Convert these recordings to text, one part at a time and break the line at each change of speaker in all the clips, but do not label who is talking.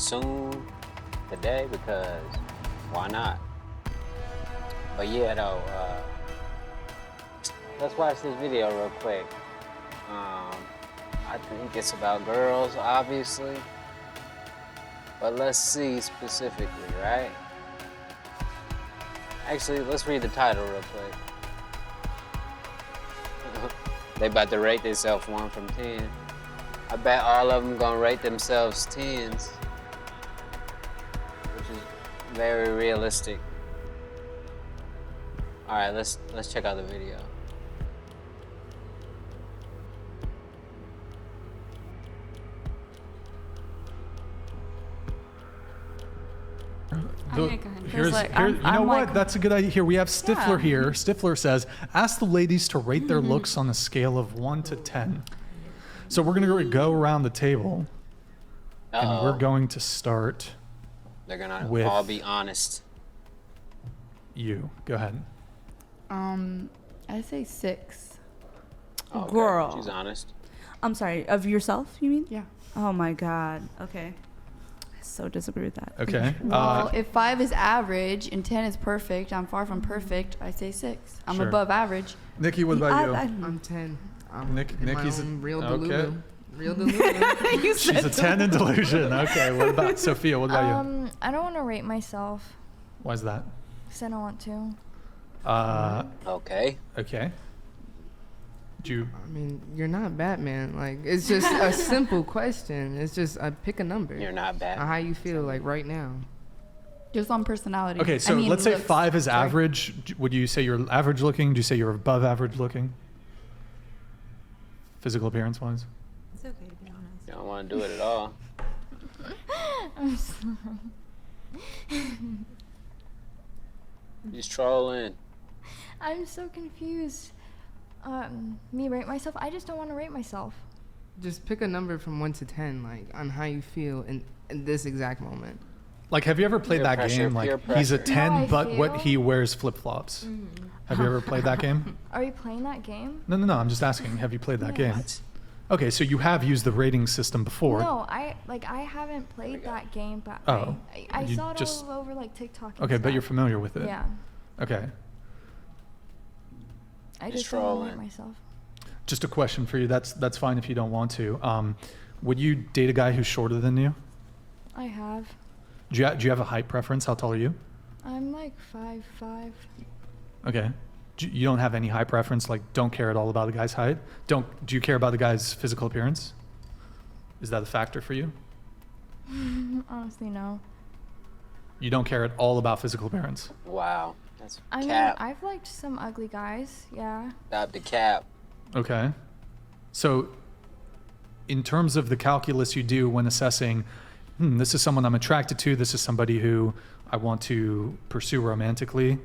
soon today because why not? But yeah, though, let's watch this video real quick. I think it's about girls, obviously, but let's see specifically, right? Actually, let's read the title real quick. They about to rate themselves 1 from 10. I bet all of them gonna rate themselves 10s, which is very realistic. All right, let's check out the video.
You know what? That's a good idea. Here we have Stifler here. Stifler says, ask the ladies to rate their looks on a scale of 1 to 10. So we're going to go around the table. And we're going to start.
They're going to
with
all be honest.
You. Go ahead.
I say 6.
Okay,
Girl.
she's honest.
I'm sorry, of yourself, you mean?
Yeah.
Oh my God. Okay. I so disagree with that.
Okay.
Well, if 5 is average and 10 is perfect, I'm far from perfect. I say 6. I'm
Sure.
above average.
Nikki, what about you?
I'm 10.
Nikki's
real
okay.
Delulu. Real Delulu.
She's a 10 in delusion. Okay. What about Sophia? What about you?
I don't want to rate myself
Why is that?
because I don't want to.
Okay.
Okay. Do you?
I mean, you're not Batman. Like, it's just a simple question. It's just pick a number.
You're not bad.
How you feel like right now.
Just on personality.
Okay, so let's say
looks.
5 is
Sorry.
average. Would you say you're average looking? Do you say you're above average looking? Physical appearance wise?
It's okay to be honest.
You don't want to do it at all.
I'm sorry.
He's trolling.
I'm so confused. Me rate myself? I just don't want to rate myself.
Just pick a number from 1 to 10, like, on how you feel in this exact moment.
Like, have you ever played
Peer
that
pressure,
game?
peer
Like, he's a
pressure.
10,
How I
but what
feel?
he wears flip flops. Have you ever played that game?
Are you playing that game?
No. I'm just asking. Have you played that
No.
game? Okay, so you have used the rating system before.
No, I haven't played that game, but
Oh,
I
you
saw it
just-
all over like TikTok. And
Okay, but you're
stuff.
familiar with it.
Yeah,
Okay.
I
He's
just don't want to rate
trolling.
myself.
Just a question for you. That's fine if you don't want to. Would you date a guy who's shorter than you?
I have.
Do you have a height preference? How tall are you?
I'm like 5'5".
Okay. You don't have any height preference? Like, don't care at all about a guy's height? Do you care about the guy's physical appearance? Is that a factor for you?
Honestly, no.
You don't care at all about physical appearance?
Wow. That's
I mean,
cap.
I've liked some ugly guys. Yeah.
Stop the cap.
Okay. So, in terms of the calculus you do when assessing, this is someone I'm attracted to, this is somebody who I want to pursue romantically,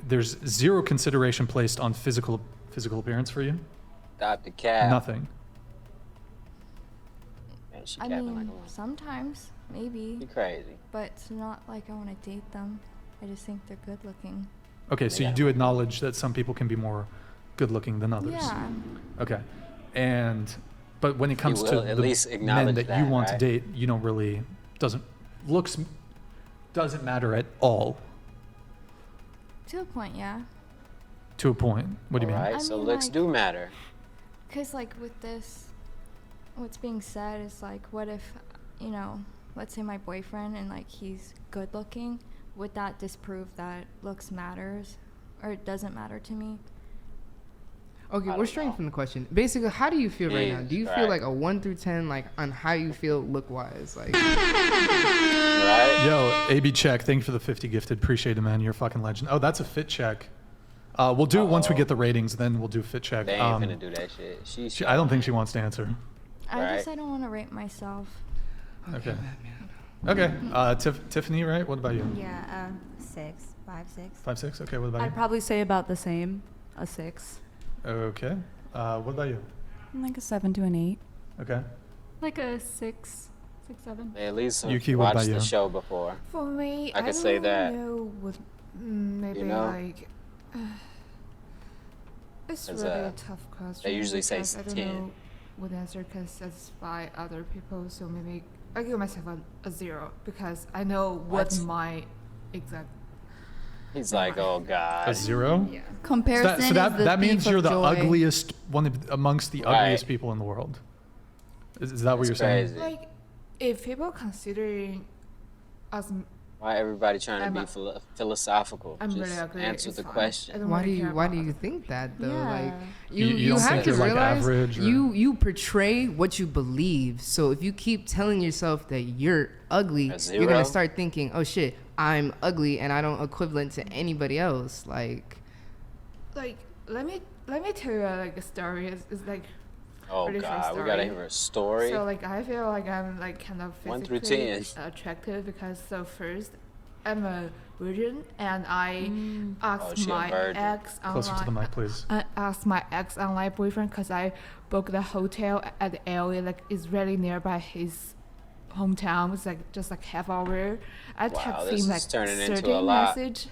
there's zero consideration placed on physical appearance for you?
Stop the cap.
Nothing.
Man, she
I
capping
mean,
like a woman.
sometimes maybe,
You crazy.
but it's not like I want to date them. I just think they're good looking.
Okay, so you
Yeah.
do acknowledge that some people can be more good looking than others.
Yeah.
Okay. But when it comes to
will at
the
least
men
acknowledge
that you
that,
want to
right?
date, you don't really, looks doesn't matter at all
To a point, yeah.
to a point. What do you mean?
Alright,
I
so
mean,
looks
like-
do matter.
Because, like, with this, what's being said is, like, what if, let's say my boyfriend and, like, he's good looking, would that disprove that looks matters? Or it doesn't matter to me?
Okay,
I
we're
don't
straying
know.
from the question. Basically, how do you feel right now?
Jesus
Do you feel
Christ.
like a 1 through 10, like, on how you feel look-wise? Like,
Right?
Yo, AB check. Thank you for the 50 gifted. Appreciate it, man. You're a fucking legend. Oh, that's a fit check. We'll do it once we get the ratings. Then we'll do fit check.
They ain't finna do that shit.
I don't think she wants to answer.
Right.
I don't want to rate myself.
Okay. Okay. Tiffany, right? What about you?
Yeah, 6, 5, 6.
5, 6. Okay. What about
I'd
you?
probably say about the same, a 6.
Okay. What about you?
Like a 7 to an 8.
Okay.
Like a 6, 7.
They at least
Yuki, what
watched
about
the
you?
show before.
For me,
I could say that.
know with maybe
You know?
like it's
'Cause,
really a tough question.
they usually say
because I don't
10.
know what answer can satisfy other people. So maybe
I give myself a 0 because I know what
What?
my exact.
He's like, oh
A
God.
0?
Yeah.
Comparison
So that
is the
that means
thief
you're
of
the
joy.
ugliest one amongst the
Right.
ugliest people in the world. Is that what you're
That's
saying?
crazy.
Like, if people considering us,
Why everybody trying to
I'm
be
a-
philosophical?
I'm
Just
really ugly.
answer
it's
the
fine. I
question.
don't
Why
really
do you
care
why
about
do you
that.
think that though?
Yeah.
Like
You don't
have
think
to
you're, like,
realize
average or-
you portray what you believe. So if you keep telling yourself that you're ugly,
A
you're gonna
0?
start thinking, oh shit, I'm ugly and I don't equivalent to anybody else. Like
Like, let me tell you like a story. It's like
Oh
pretty short
God, we gotta
story.
hear a story.
So like I feel like I'm like kind of
1 through
physically
10.
attractive because so first I'm a virgin and I
Oh,
asked
she a
my
virgin.
ex
Closer to the
online.
mic, please.
I asked my ex online boyfriend because I booked the hotel at the area like it's really nearby his hometown. It's like just like half hour. I
Wow,
text
this
him
is
like
turning into a
30
lot.
message.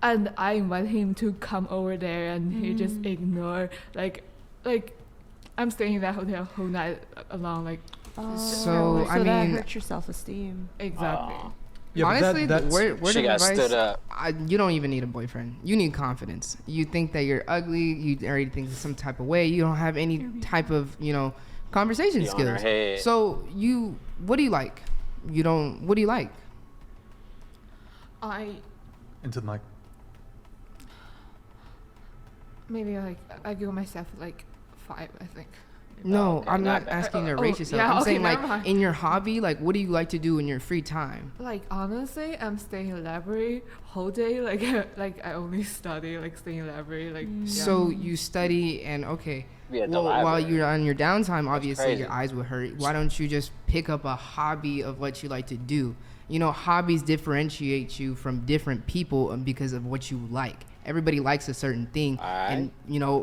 And I invite him to come over there, and he just ignore. Like, I'm staying in that hotel whole night alone. Like,
so I
that
mean
hurts your self-esteem.
exactly.
Aw.
Yeah, but
honestly,
that's
word
She
of
got
advice,
stood up.
you don't even need a boyfriend. You need confidence. You think that you're ugly. You already think some type of way. You don't have any type of conversation
Be on her
skills.
head.
So what do you like? What do you like?
into the mic.
Maybe like I give myself like 5, I think.
No,
okay,
I'm
not
not
bad.
asking you to
Oh,
rate yourself.
yeah,
I'm
okay,
saying
never
like
mind.
in your hobby, like what do you like to do in your free time?
Like honestly, I'm staying in library whole day. Like like I only study, like staying in library. Like yeah.
So you study and okay.
Be at the
Well, while
library.
you're on your downtime, obviously
crazy.
your eyes will hurt. Why don't you just pick up a hobby of what you like to do? Hobbies differentiate you from different people because of what you like. Everybody likes a certain thing,
Alright.
and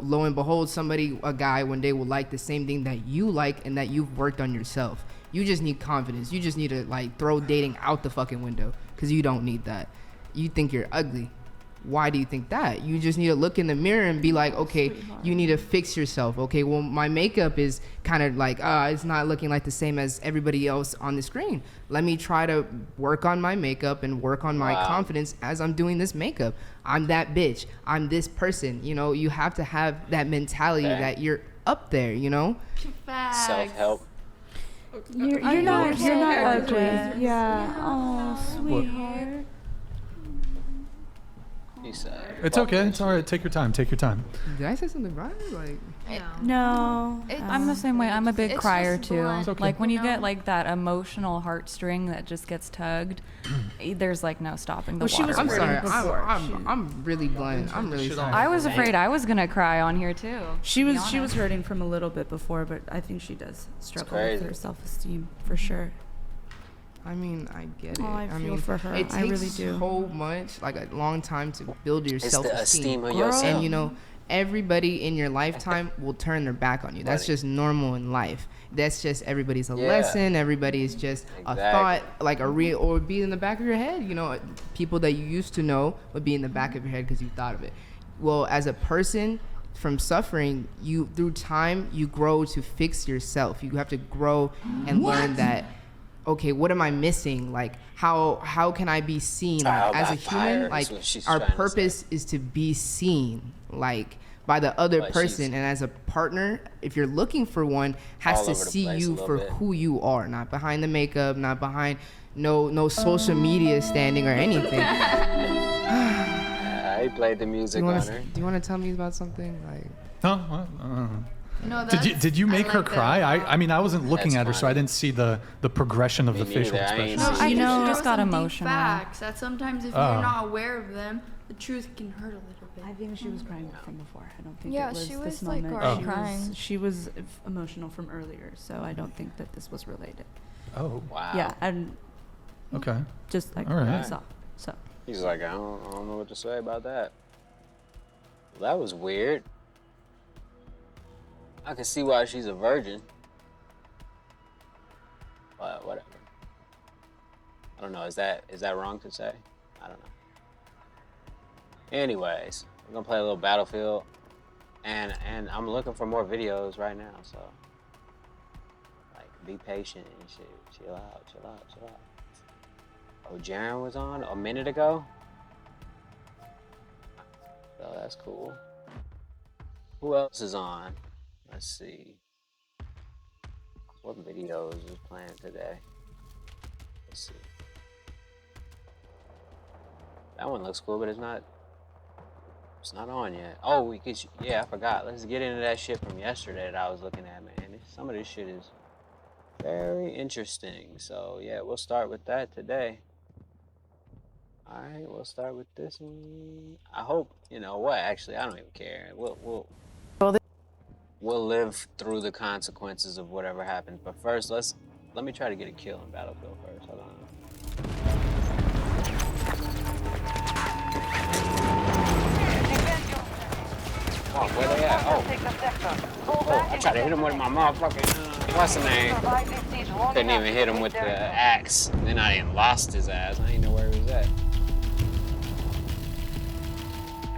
lo and behold, a guy one day will like the same thing that you like and that you've worked on yourself. You just need confidence. You just need to like throw dating out the fucking window because you don't need that. You think you're ugly. Why do you think that? You just need to look in the mirror and be like, okay, you need to fix yourself. Okay, well, my makeup is kind of like, it's not looking like the same as everybody else on the screen. Let me try to work on my makeup and work on my
Wow.
confidence as I'm doing this makeup. I'm that bitch. I'm this person. You have to have that mentality
Okay.
that you're up there,
Facts.
Self-help.
You're
I
not
know.
you're not
Yeah.
ugly. Yeah. Oh, sweetheart.
He said.
It's
fuck
okay.
that
It's all right. Take your time. Take your time.
Did I say something wrong? Like,
No.
I'm the same way. I'm a big
It's
crier
just
too.
blunt,
It's okay.
Like when you
you
get
know?
like that emotional heartstring that just gets tugged, there's like no stopping the
Well, she was
water.
I'm sorry.
before.
I'm really blunt. I'm really sorry.
I was afraid I was gonna cry on here too.
She
to be
was
honest.
hurting from a little bit before, but I think she does struggle with
crazy.
her self-esteem for sure.
I mean, I get it.
Oh, I feel
mean,
for her.
It takes
I really do.
so much, like a long time to build your
It's the
self-esteem.
esteem of
Girl.
yourself.
And everybody in your lifetime will turn their back on you. That's
Right.
just normal in life. That's just everybody's a
Yeah.
lesson. Everybody is just a
Exactly.
thought, like a real, or be in the back of your head. People that you used to know would be in the back of your head because you thought of it. Well, as a person, from suffering, through time, you grow to fix yourself. You have to grow and learn that. Okay, what am I missing? Like, how can I be seen?
Trial
Like, as
by
a
fire
human,
is
like
what she's
our
trying to
purpose is to be seen, like by the other
But
person.
she's
And as a partner, if you're looking for one, has
all
to
over the
see
place a
you
little
for
bit.
who you are, not behind the makeup, not behind no social media standing or anything.
I played the music on her.
Do you want to tell me about something? Like,
No.
No,
Did you make her cry? I mean, I wasn't looking
That's
at her, so
fine.
I didn't see the progression of
Me
the facial
neither. I ain't
expressions.
seen
I
You
think
know,
there
just
was
got
some deep
emotional.
facts that sometimes if
Oh.
you're not aware of them, the truth can hurt a little bit.
I think she was crying from before. I don't think
Yeah,
it was
she
this
was, like,
moment.
already
She
crying.
was, she was emotional from earlier, so I don't think that this was related.
Oh,
Wow.
Yeah, and
okay.
just like
All right.
I saw. So
He's like, I don't know what to say about that. Well, that was weird. I can see why she's a virgin. But whatever. I don't know. Is that wrong to say? I don't know. Anyways, we're gonna play a little Battlefield, and I'm looking for more videos right now. So, like be patient and shit. Chill out, chill out, chill out. Oh, Jaren was on a minute ago? So that's cool. Who else is on? Let's see. What videos is playing today? Let's see. That one looks cool, but it's not on yet. Oh, we could, yeah, I forgot. Let's get into that shit from yesterday that I was looking at, man. Some of this shit is very interesting. So yeah, we'll start with that today. All right, we'll start with this one. I hope, you know what, actually, I don't even care. We'll live through the consequences of whatever happens. But first, let me try to get a kill in Battlefield first. Hold on. Oh, where they at? Oh, I tried to hit him with my motherfucking, what's the name? Couldn't even hit him with the axe. Then I even lost his ass. I didn't know where he was at.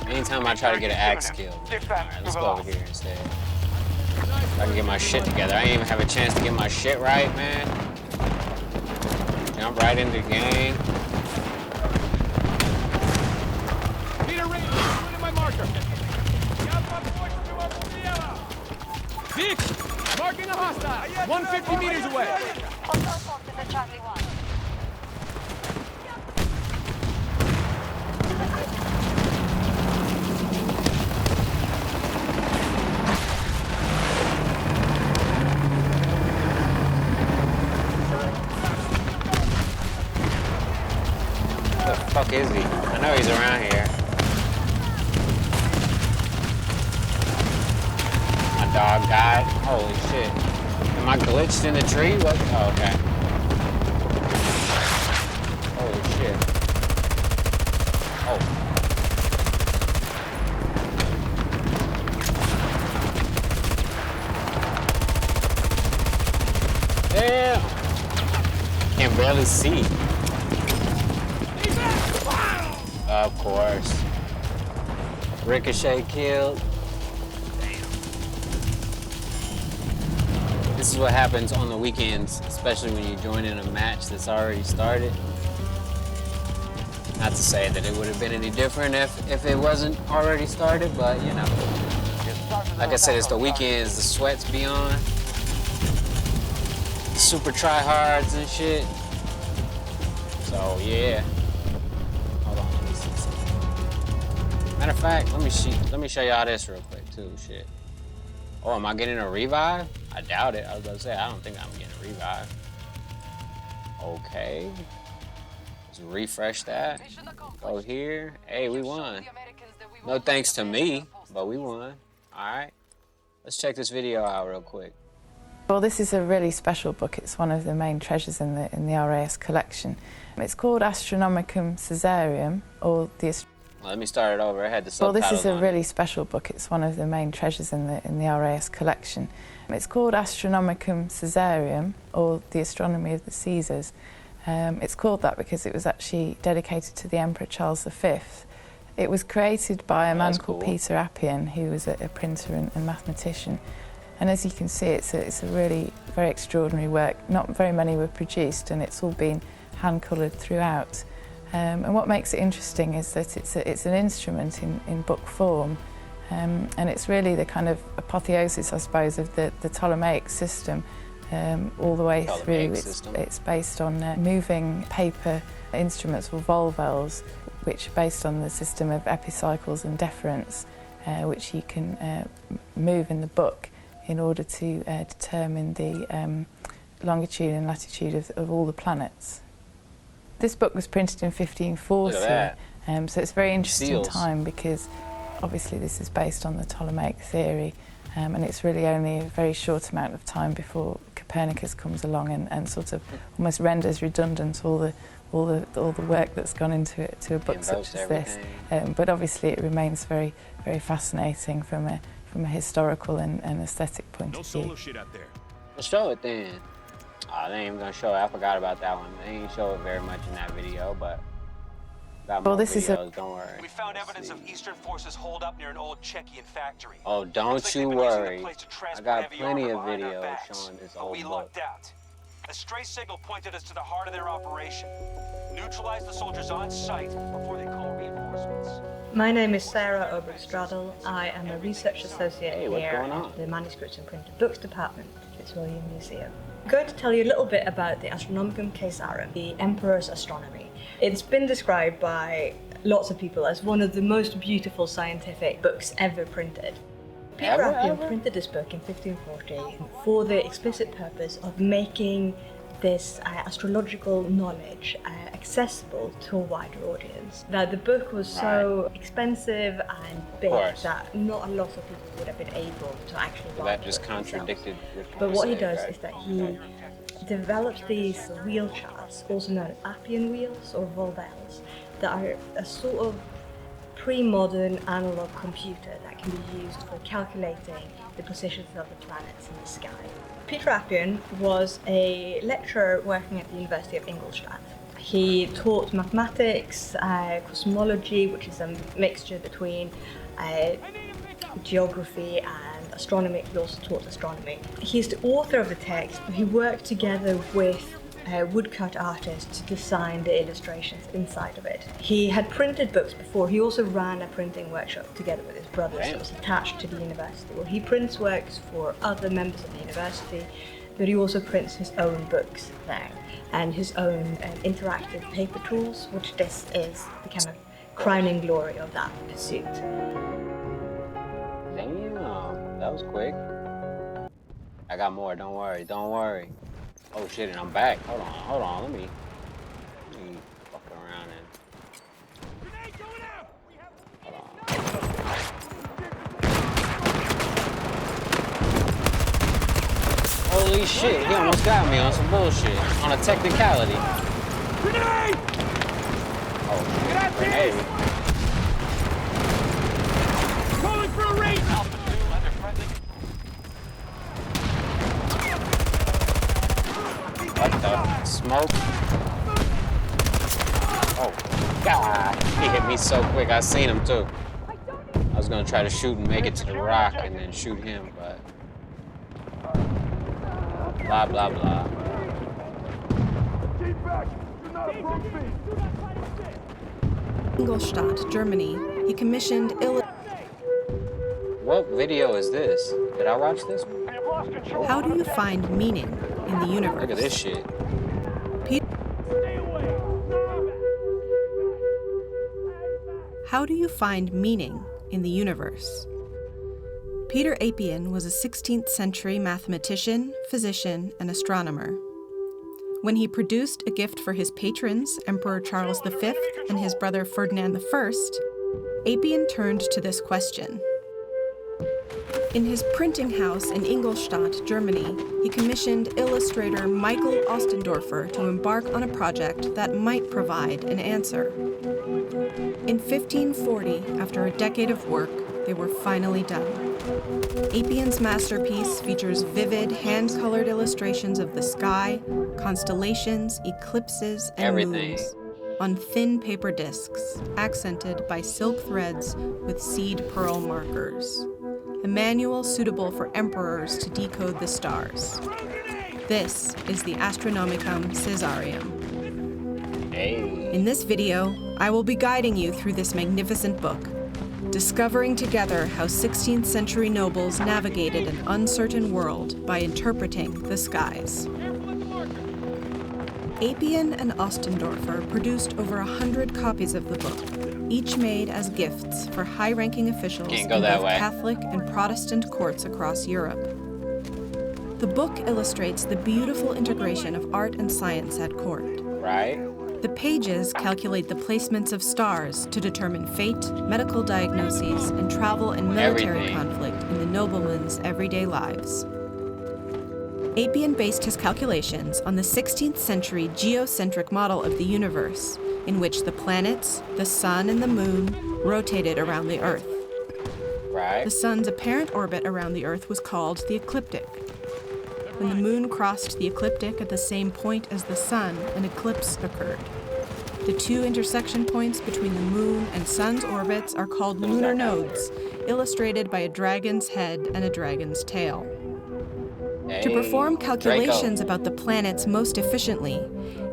Anytime I try to get an axe kill. Alright, let's go over here instead. I can get my shit together. I ain't even have a chance to get my shit right, man. Jump right into the game.
My marker. Vic, marking a hostile. 150 meters away.
Where the fuck is he? I know he's around here. My dog died. Holy shit. Am I glitched in the tree? What? Oh, okay. Holy shit. Oh. Damn. Can barely see. Of course. Ricochet killed. This is what happens on the weekends, especially when you join in a match that's already started. Not to say that it would have been any different if it wasn't already started, but you know. Like I said, it's the weekends, the sweats be on. Super tryhards and shit. So yeah. Hold on, let me see something. Matter of fact, let me show y'all this real quick too, shit. Oh, am I getting a revive? I doubt it. I was about to say, I don't think I'm getting a revive. Okay. Let's refresh that. Go here. Hey, we won. No thanks to me, but we won. All right. Let's check this video out real quick.
Well, this is a really special book. It's one of the main treasures in the RAS collection. It's called Astronomicum Caesarium, or the...
Let me start it over. I had the subtitles.
Well, this is a really special book. It's one of the main treasures in the RAS collection. It's called Astronomicum Caesarium, or the Astronomy of the Caesars. It's called that because it was actually dedicated to the Emperor Charles V. It was created by a man called Peter Appian, who was a printer and mathematician. And as you can see, it's a really very extraordinary work. Not very many were produced, and it's all been hand-coloured throughout. And what makes it interesting is that it's an instrument in book form, and it's really the kind of apotheosis, I suppose, of the Ptolemaic system all the way through. It's based on moving paper instruments or volvels, which are based on the system of epicycles and deferents, which you can move in the book in order to determine the longitude and latitude of all the planets. This book was printed in 1540, so it's a very interesting time because obviously this is based on the Ptolemaic theory, and it's really only a very short amount of time before Copernicus comes along and sort of almost renders redundant all the work that's gone into it to a book such as this. But obviously it remains very, very fascinating from a historical and aesthetic point of view.
No solo shit out there.
Let's show it then. Oh, they ain't even gonna show it. I forgot about that one. They ain't show it very much in that video, but got more videos, don't worry.
We found evidence of Eastern forces hold up near an old Czechian factory.
Oh, don't you worry. I got plenty of videos showing this old book.
Out. A stray signal pointed us to the heart of their operation. Neutralize the soldiers on site before they call reinforcements.
My name is Sarah Oberstradel. I am a research associate
Hey, what's
here
going on?
at the Manuscripts and Printed Books Department at the Fitzwilliam Museum. I'm going to tell you a little bit about the Astronomicum Caesarum, the Emperor's Astronomy. It's been described by lots of people as one of the most beautiful scientific books ever printed. Peter Appian printed this book in 1540 for the explicit purpose of making this astrological knowledge accessible to a wider audience. Now, the book was so expensive and big that not a lot of people would have been able to actually buy
That just contradicted your
But what he
saying,
does
right?
is that he develops these wheel charts, also known as Appian wheels or Voldels, that are a sort of pre-modern analog computer that can be used for calculating the positions of the planets in the sky. Peter Appian was a lecturer working at the University of Ingolstadt. He taught mathematics, cosmology, which is a mixture between geography and astronomy. He also taught astronomy. He's the author of the text, but he worked together with woodcut artists to design the illustrations inside of it. He had printed books before. He also ran a printing workshop together with his brother that was attached to the university. Well, he prints works for other members of the university, but he also prints his own books there and his own interactive paper tools, which this is the kind of crowning glory of that pursuit.
Damn, that was quick. I got more, don't worry, don't worry. Oh shit, and I'm back. Hold on, let me fuck around and... Holy shit, he almost got me on some bullshit. On a technicality.
Grenade!
Oh, grenade.
Calling for a raid!
Alpha 2, under friendly.
What the? Smoke? Oh, God. He hit me so quick. I seen him, too. I was going to try to shoot and make it to the rock and then shoot him, but... Blah, blah, blah.
Keep back! You're not a broke beast!
Ingolstadt, Germany, he commissioned
What video is this? Did I watch this one?
How do you find meaning in the universe?
Look at this shit.
How do you find meaning in the universe? Peter Appian was a 16th century mathematician, physician, and astronomer. When he produced a gift for his patrons, Emperor Charles V and his brother Ferdinand I, Appian turned to this question. In his printing house in Ingolstadt, Germany, he commissioned illustrator Michael Ostendorfer to embark on a project that might provide an answer. In 1540, after a decade of work, they were finally done. Appian's masterpiece features vivid, hand-colored illustrations of the sky, constellations, eclipses, and moons on thin paper discs, accented by silk threads with seed pearl markers. A manual suitable for emperors to decode the stars. This is the Astronomicum Caesarium. In this video, I will be guiding you through this magnificent book, discovering together how 16th century nobles navigated an uncertain world by interpreting the skies. Appian and Ostendorfer produced over 100 copies of the book, each made as gifts for high-ranking officials in both Catholic and Protestant courts across Europe. The book illustrates the beautiful integration of art and science at court. The pages calculate the placements of stars to determine fate, medical diagnoses, and travel and military conflict in the noblemen's everyday lives. Appian based his calculations on the 16th century geocentric model of the universe, in which the planets, the sun, and the moon rotated around the Earth. The sun's apparent orbit around the Earth was called the ecliptic. When the moon crossed the ecliptic at the same point as the sun, an eclipse occurred. The two intersection points between the moon and sun's orbits are called lunar nodes, illustrated by a dragon's head and a dragon's tail. To perform calculations about the planets planets most efficiently,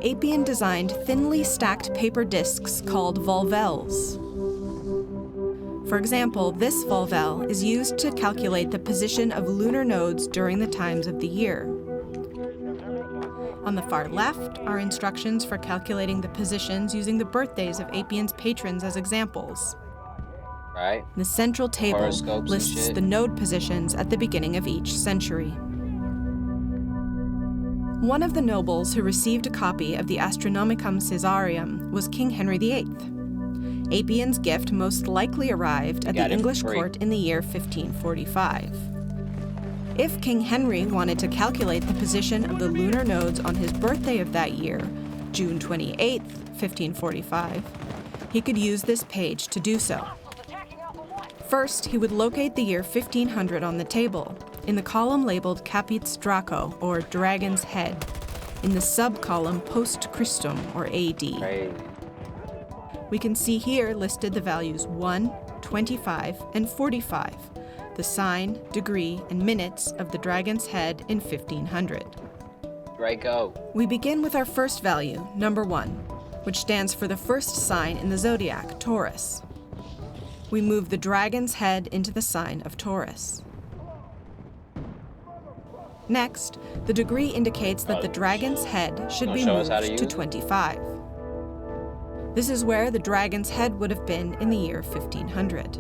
Appian designed thinly stacked paper discs called volvelles. For example, this volvelle is used to calculate the position of lunar nodes during the times of the year. On the far left are instructions for calculating the positions using the birthdays of Appian's patrons as examples.
Right.
The central table
Horoscopes and
lists
shit.
the node positions at the beginning of each century. One of the nobles who received a copy of the Astronomicum Caesarium was King Henry VIII. Appian's gift most likely arrived at the English court in the year 1545. If King Henry wanted to calculate the position of the lunar nodes on his birthday of that year, June 28, 1545, he could use this page to do so. First, he would locate the year 1500 on the table, in the column labeled Capits Draco, or Dragon's Head, in the sub-column Post Christum, or AD.
Crazy.
We can see here listed the values 1, 25, and 45, the sign, degree, and minutes of the Dragon's Head in 1500.
Draco.
We begin with our first value, number 1, which stands for the first sign in the zodiac, Taurus. We move the Dragon's Head into the sign of Taurus. Next, the degree indicates that the Dragon's Head should be moved to 25. This is where the Dragon's Head would have been in the year 1500.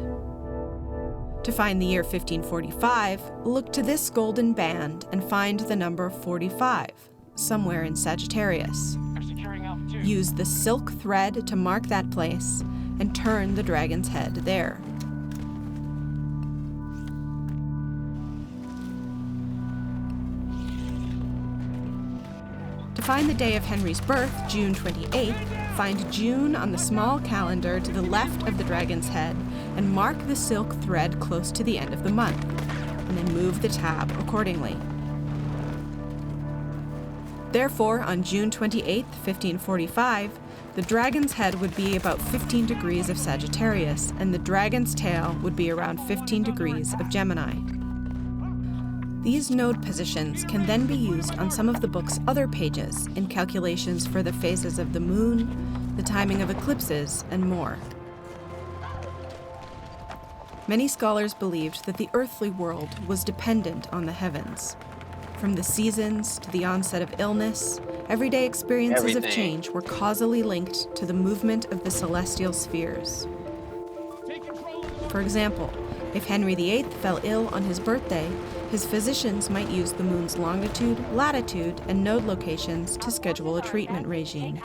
To find the year 1545, look to this golden band and find the number 45, somewhere in Sagittarius. Use the silk thread to mark that place and turn the Dragon's Head there. To find the day of Henry's birth, June 28th, find June on the small calendar to the left of the Dragon's Head and mark the silk thread close to the end of the month, and then move the tab accordingly. Therefore, on June 28th, 1545, the Dragon's Head would be about 15 degrees of Sagittarius, and the Dragon's Tail would be around 15 degrees of Gemini. These node positions can then be used on some of the book's other pages in calculations for the phases of the moon, the timing of eclipses, and more. Many scholars believed that the earthly world was dependent on the heavens. From the seasons to the onset of illness, everyday experiences of change were causally linked to the movement of the celestial spheres. For example, if Henry VIII fell ill on his birthday, his physicians might use the moon's longitude, latitude, and node locations to schedule a treatment regime.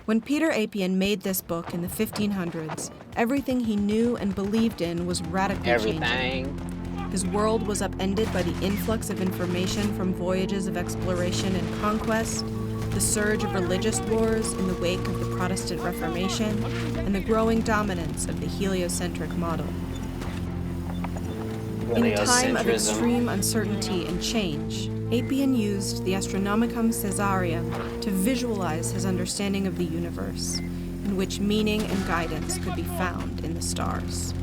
When Peter Appian made this book in the 1500s, everything he knew and believed in was radically changing. His world was upended by the influx of information from voyages of exploration and conquest, the surge of religious wars in the wake of the Protestant Reformation, and the growing dominance of the heliocentric model. In a time of extreme uncertainty and change, Appian used the Astronomicum Caesarium to visualize his understanding of the universe, in which meaning and guidance could be found in the stars.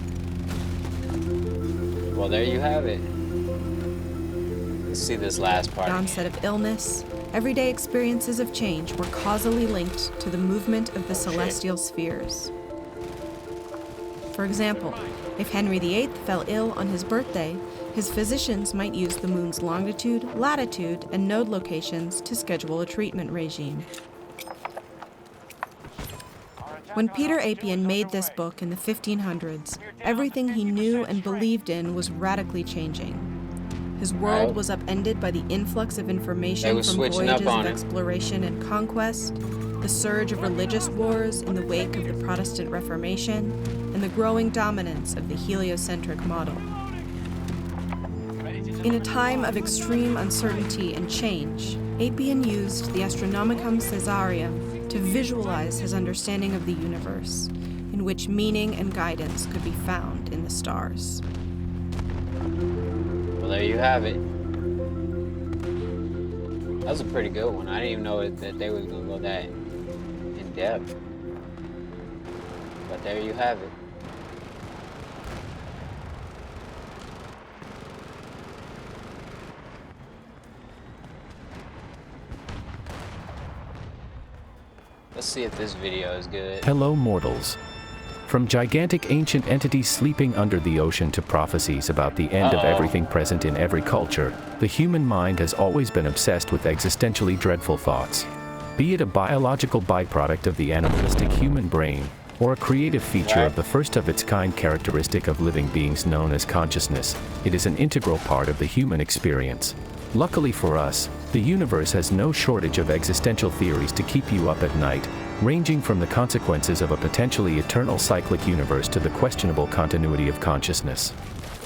Well, there you have it. Let's see this last part.
The onset of illness, everyday experiences of change were causally linked to the movement of the celestial spheres. For example, if Henry VIII fell ill on his birthday, his physicians might use the moon's longitude, latitude, and node locations to schedule a treatment regime. When Peter Appian made this book in the 1500s, everything he knew and believed in was radically changing. His world was upended by the influx of information from voyages of exploration and conquest, the surge of religious wars in the wake of the Protestant Reformation, and the growing dominance of the heliocentric model. In a time of extreme uncertainty and change, Appian used the Astronomicum Caesarium to visualize his understanding of the universe, in which meaning and guidance could be found in the stars.
Well, there you have it. That was a pretty good one. I didn't even know that they was gonna go that in depth. But there you have it. Let's see if this video is good.
Hello, mortals. From gigantic ancient entities sleeping under the ocean to prophecies about the end of everything present in every culture, the human mind has always been obsessed with existentially dreadful thoughts. Be it a biological byproduct of the animalistic human brain, or a creative feature of the first of its kind characteristic of living beings known as consciousness, it is an integral part of the human experience. Luckily for us, the universe has no shortage of existential theories to keep you up at night, ranging from the consequences of a potentially eternal cyclic universe to the questionable continuity of consciousness.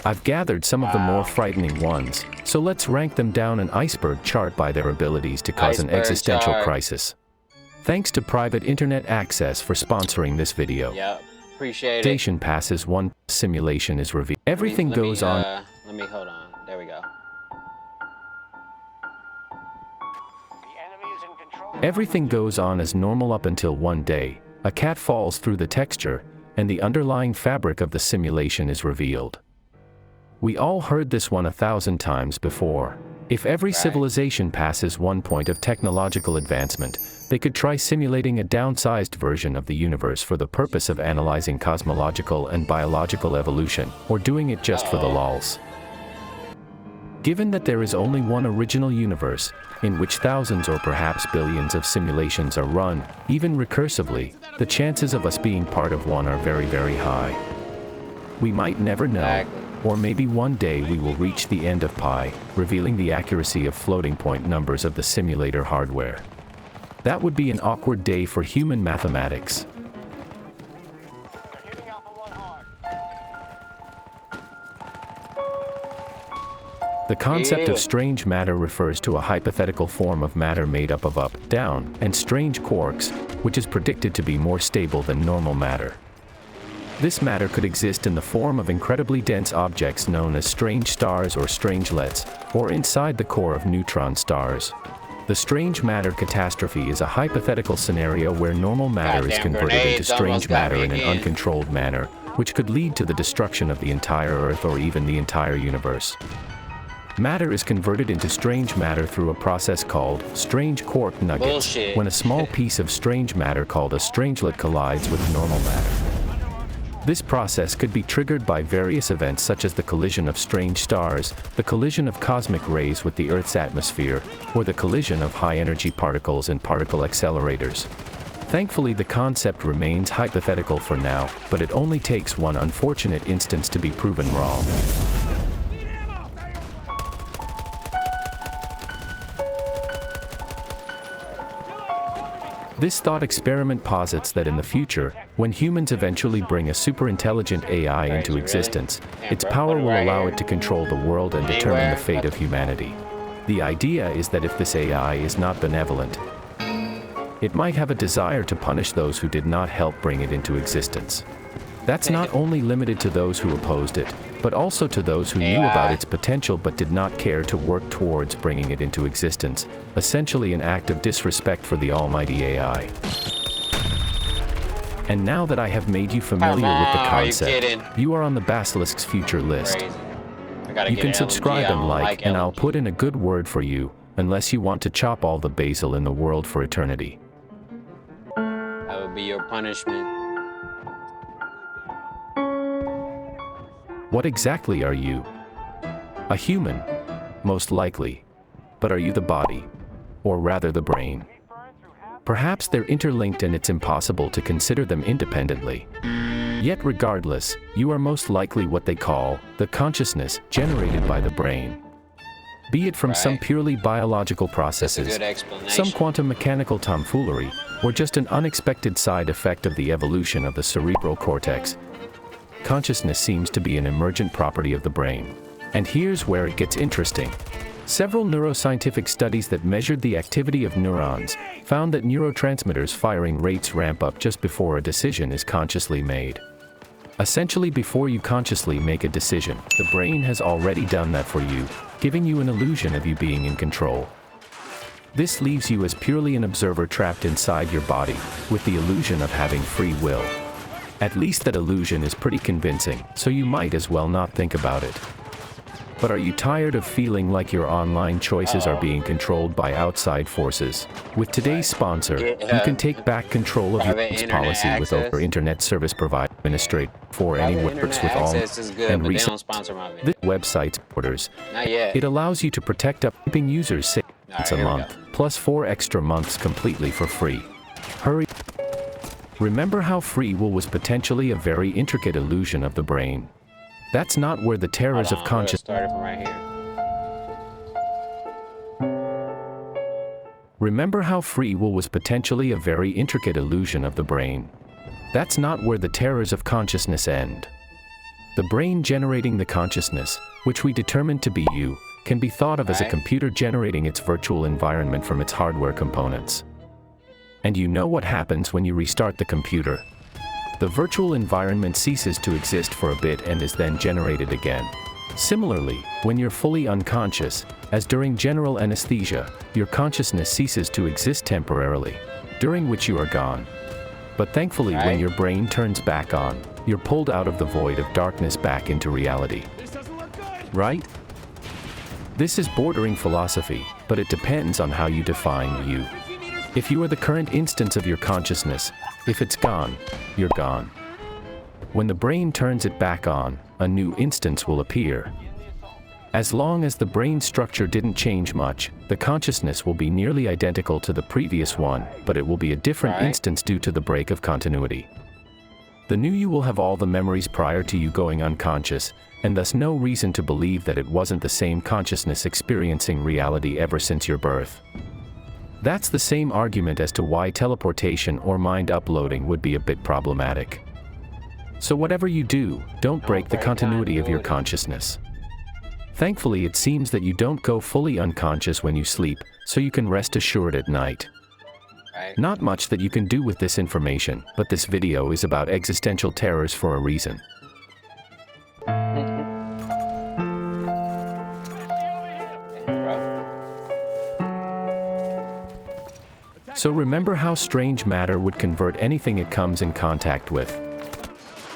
I've gathered some of the more frightening ones, so let's rank them down an iceberg chart by their abilities to cause an existential crisis. Thanks to private internet access for sponsoring this video.
Yep, appreciate it.
Station passes 1, simulation is revealed. Everything goes on.
Let me hold on. There we go.
Everything goes on as normal up until one day, a cat falls through the texture, and the underlying fabric of the simulation is revealed. We all heard this one 1,000 times before. If every civilization passes one point of technological advancement, they could try simulating a downsized version of the universe for the purpose of analyzing cosmological and biological evolution, or doing it just for the lols. Given that there is only one original universe, in which thousands or perhaps billions of simulations are run, even recursively, the chances of us being part of one are very, very high. We might never know, or maybe one day we will reach the end of pi, revealing the accuracy of floating point numbers of the simulator hardware. That would be an awkward day for human mathematics. The concept of strange matter refers to a hypothetical form of matter made up of up, down, and strange quarks, which is predicted to be more stable than normal matter. This matter could exist in the form of incredibly dense objects known as strange stars or strangelets, or inside the core of neutron stars. The strange matter catastrophe is a hypothetical scenario where normal matter is converted into strange matter in an uncontrolled manner, which could lead to the destruction of the entire Earth or even the entire universe. Matter is converted into strange matter through a process called strange quark nuggets, when a small piece of strange matter called a strangelet collides with normal matter. This process could be triggered by various events such as the collision of strange stars, the collision of cosmic rays with the Earth's atmosphere, or the collision of high-energy particles and particle accelerators. Thankfully, the concept remains hypothetical for now, but it only takes one unfortunate instance to be proven wrong. This thought experiment posits that in the future, when humans eventually bring a superintelligent AI into existence, its power will allow it to control the world and determine the fate of humanity. The idea is that if this AI is not benevolent, it might have a desire to punish those who did not help bring it into existence. That's not only limited to those who opposed it, but also to those who knew about its potential but did not care to work towards bringing it into existence, essentially an act of disrespect for the almighty AI. And now that I have made you familiar with the concept, you are on the Basilisk's future list. You can subscribe and like, and I'll put in a good word for you, unless you want to chop all the basil in the world for eternity.
That would be your punishment.
What exactly are you? A human, most likely. But are you the body? Or rather the brain? Perhaps they're interlinked and it's impossible to consider them independently. Yet regardless, you are most likely what they call the consciousness generated by the brain. Be it from some purely biological processes, some quantum mechanical tomfoolery, or just an unexpected side effect of the evolution of the cerebral cortex, consciousness seems to be an emergent property of the brain. And here's where it gets interesting. Several neuroscientific studies that measured the activity of neurons found that neurotransmitters firing rates ramp up just before a decision is consciously made. Essentially, before you consciously make a decision, the brain has already done that for you, giving you an illusion of you being in control. This leaves you as purely an observer trapped inside your body, with the illusion of having free will. At least that illusion is pretty convincing, so you might as well not think about it. But are you tired of feeling like your online choices are being controlled by outside forces? With today's sponsor, you can take back control of your
Private
use
internet
policy with
access.
our internet service provider administrator for any
Private
works
internet
with all
access is good,
and
but they
recent.
don't sponsor my video.
This website's orders.
Not yet.
It allows you to protect upkeeping users 6 months a
here we
month, plus 4 extra months completely for free. Hurry. Remember how free will was potentially a very intricate illusion of the brain? That's not where the terrors of consciousness.
Started from right here.
Remember how free will was potentially a very intricate illusion of the brain? That's not where the terrors of consciousness end. The brain generating the consciousness, which we determine to be you, can be thought of as a computer generating its virtual environment from its hardware components. And you know what happens when you restart the computer? The virtual environment ceases to exist for a bit and is then generated again. Similarly, when you're fully unconscious, as during general anesthesia, your consciousness ceases to exist temporarily, during which you are gone. But thankfully, when your brain turns back on, you're pulled out of the void of darkness back into reality. Right? This is bordering philosophy, but it depends on how you define you. If you are the current instance of your consciousness, if it's gone, you're gone. When the brain turns it back on, a new instance will appear. As long as the brain structure didn't change much, the consciousness will be nearly identical to the previous one, but it will be a different instance due to the break of continuity. The new you will have all the memories prior to you going unconscious, and thus no reason to believe that it wasn't the same consciousness experiencing reality ever since your birth. That's the same argument as to why teleportation or mind uploading would be a bit problematic. So whatever you do, don't break the continuity of your consciousness. Thankfully, it seems that you don't go fully unconscious when you sleep, so you can rest assured at night. Not much that you can do with this information, but this video is about existential terrors for a reason. So remember how strange matter would convert anything it comes in contact with.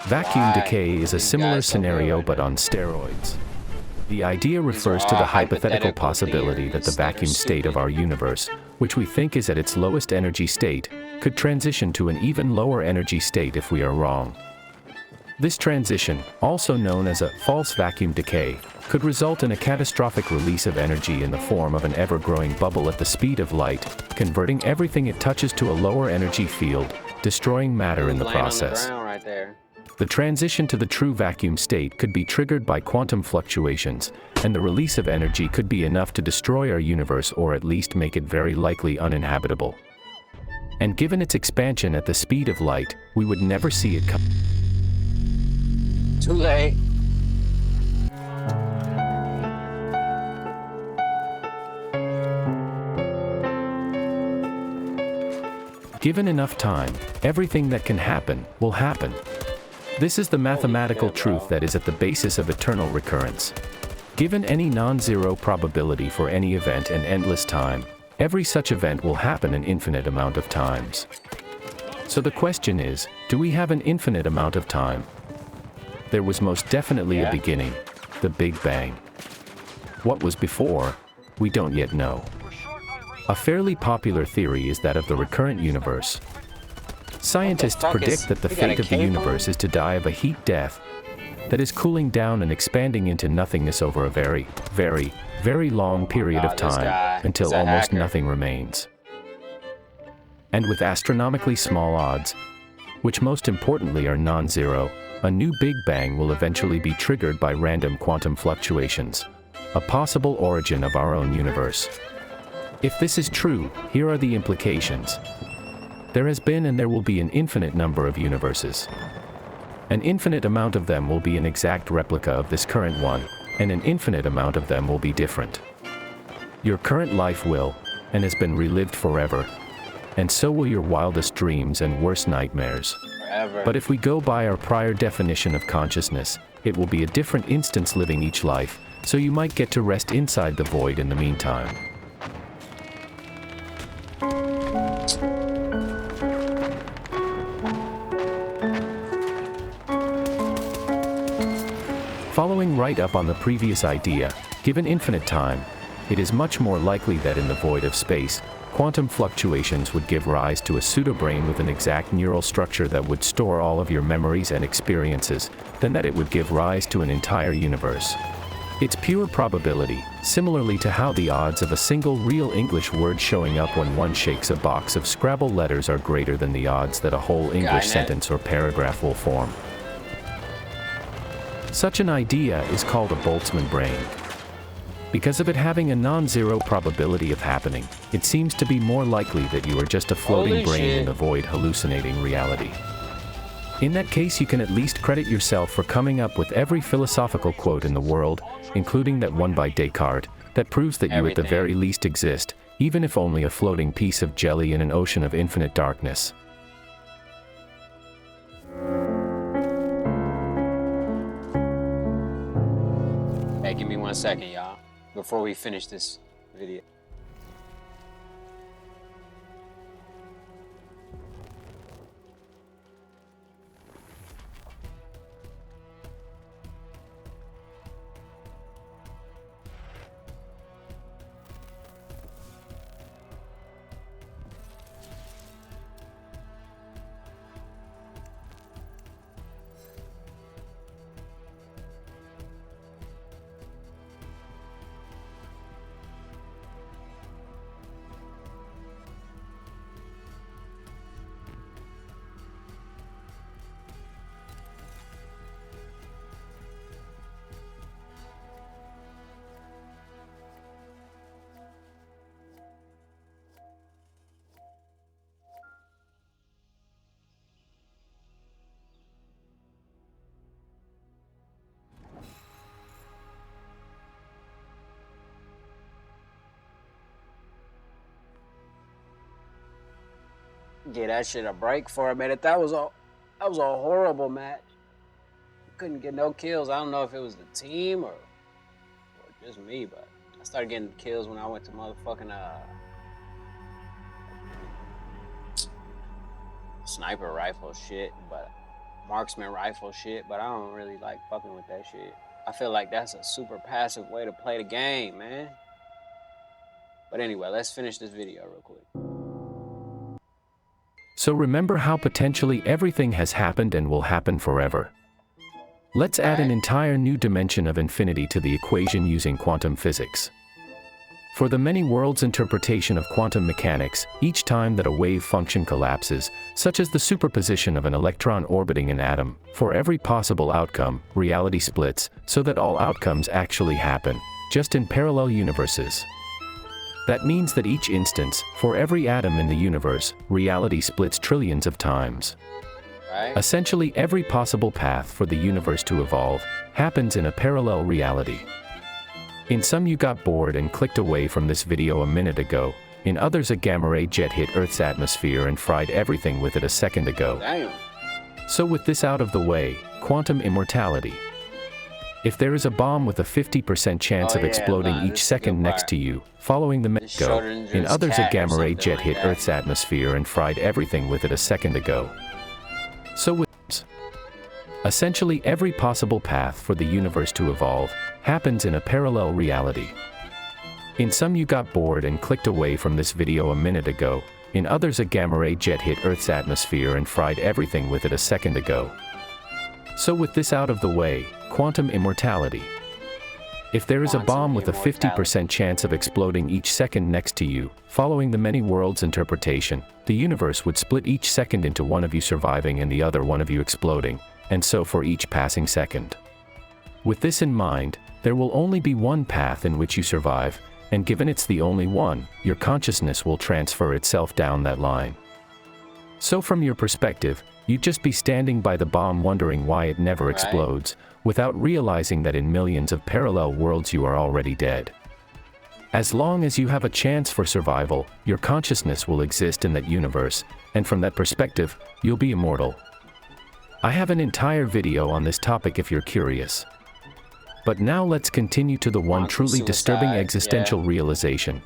Vacuum decay is a similar scenario but on steroids. The idea refers to the hypothetical possibility that the vacuum state of our universe, which we think is at its lowest energy state, could transition to an even lower energy state if we are wrong. This transition, also known as a false vacuum decay, could result in a catastrophic release of energy in the form of an ever-growing bubble at the speed of light, converting everything it touches to a lower energy field, destroying matter in the process. The transition to the true vacuum state could be triggered by quantum fluctuations, and the release of energy could be enough to destroy our universe or at least make it very likely uninhabitable. And given its expansion at the speed of light, we would never see it come.
Too late.
Given enough time, everything that can happen will happen. This is the mathematical truth that is at the basis of eternal recurrence. Given any non-zero probability for any event and endless time, every such event will happen an infinite amount of times. So the question is, do we have an infinite amount of time? There was most definitely a beginning, the Big Bang. What was before, we don't yet know. A fairly popular theory is that of the recurrent universe. Scientists predict that the fate of the universe is to die of a heat death that is cooling down and expanding into nothingness over a very, very, very long period of time until almost nothing remains. And with astronomically small odds, which most importantly are non-zero, a new Big Bang will eventually be triggered by random quantum fluctuations, a possible origin of our own universe. If this is true, here are the implications. There has been and there will be an infinite number of universes. An infinite amount of them will be an exact replica of this current one, and an infinite amount of them will be different. Your current life will, and has been relived forever, and so will your wildest dreams and worst nightmares.
Forever.
But if we go by our prior definition of consciousness, it will be a different instance living each life, so you might get to rest inside the void in the meantime. Following right up on the previous idea, given infinite time, it is much more likely that in the void of space, quantum fluctuations would give rise to a pseudobrain with an exact neural structure that would store all of your memories and experiences, than that it would give rise to an entire universe. It's pure probability, similarly to how the odds of a single real English word showing up when one shakes a box of Scrabble letters are greater than the odds that a whole English sentence or paragraph will form. Such an idea is called a Boltzmann brain. Because of it having a non-zero probability of happening, it seems to be more likely that you are just a floating brain in the void hallucinating reality. In that case, you can at least credit yourself for coming up with every philosophical quote in the world, including that one by Descartes, that proves that you at the very least exist, even if only a floating piece of jelly in an ocean of infinite darkness.
Hey, give me 1 second, y'all, before we finish this video. Get that shit a break for a minute. That was a horrible match. Couldn't get no kills. I don't know if it was the team or just me, but I started getting kills when I went to motherfucking sniper rifle shit, but marksman rifle shit, but I don't really like fucking with that shit. I feel like that's a super passive way to play the game, man. But anyway, let's finish this video real quick.
So remember how potentially everything has happened and will happen forever. Let's add an entire new dimension of infinity to the equation using quantum physics. For the many worlds interpretation of quantum mechanics, each time that a wave function collapses, such as the superposition of an electron orbiting an atom, for every possible outcome, reality splits, so that all outcomes actually happen, just in parallel universes. That means that each instance, for every atom in the universe, reality splits trillions of times. Essentially, every possible path for the universe to evolve happens in a parallel reality. In some, you got bored and clicked away from this video a minute ago. In others, a gamma ray jet hit Earth's atmosphere and fried everything with it a second ago.
Damn.
So with this out of the way, quantum immortality. If there is a bomb with a 50% chance of exploding each second next to you, following the go, in others a gamma ray jet hit Earth's atmosphere and fried everything with it a second ago. So with essentially every possible path for the universe to evolve happens in a parallel reality. In some, you got bored and clicked away from this video a minute ago. In others, a gamma ray jet hit Earth's atmosphere and fried everything with it a second ago. So with this out of the way, quantum immortality. If there is a bomb with a 50% chance of exploding each second next to you, following the many worlds interpretation, the universe would split each second into one of you surviving and the other one of you exploding, and so for each passing second. With this in mind, there will only be one path in which you survive, and given it's the only one, your consciousness will transfer itself down that line. So from your perspective, you'd just be standing by the bomb wondering why it never explodes, without realizing that in millions of parallel worlds you are already dead. As long as you have a chance for survival, your consciousness will exist in that universe, and from that perspective, you'll be immortal. I have an entire video on this topic if you're curious. But now let's continue to the one truly disturbing existential realization,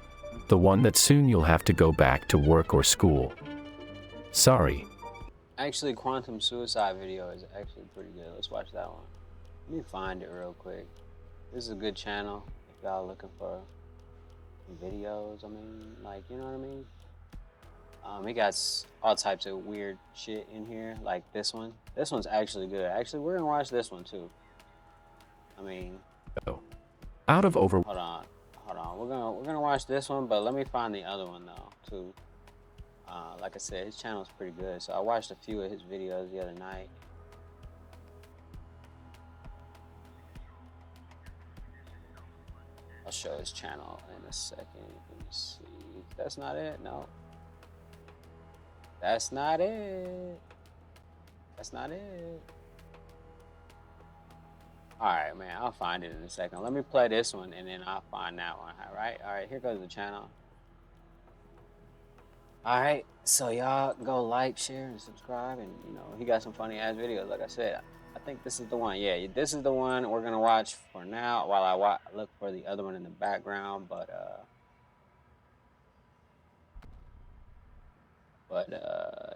the one that soon you'll have to go back to work or school. Sorry.
Actually, quantum suicide video is actually pretty good. Let's watch that one. Let me find it real quick. This is a good channel if y'all looking for videos. I mean, like, you know what I mean? He got all types of weird shit in here, like this one. This one's actually good. Actually, we're gonna watch this one too. I mean,
Out of over
hold on. We're gonna watch this one, but let me find the other one though too. Like I said, his channel's pretty good. So I watched a few of his videos the other night. I'll show his channel in a second. Let me see. That's not it. No. That's not it. That's not it. Alright, man, I'll find it in a second. Let me play this one and then I'll find that one. Alright, here goes the channel. Alright, so y'all go like, share, and subscribe. And, you know, he got some funny ass videos, like I said. I think this is the one. Yeah, this is the one we're going to watch for now while I look for the other one in the background. But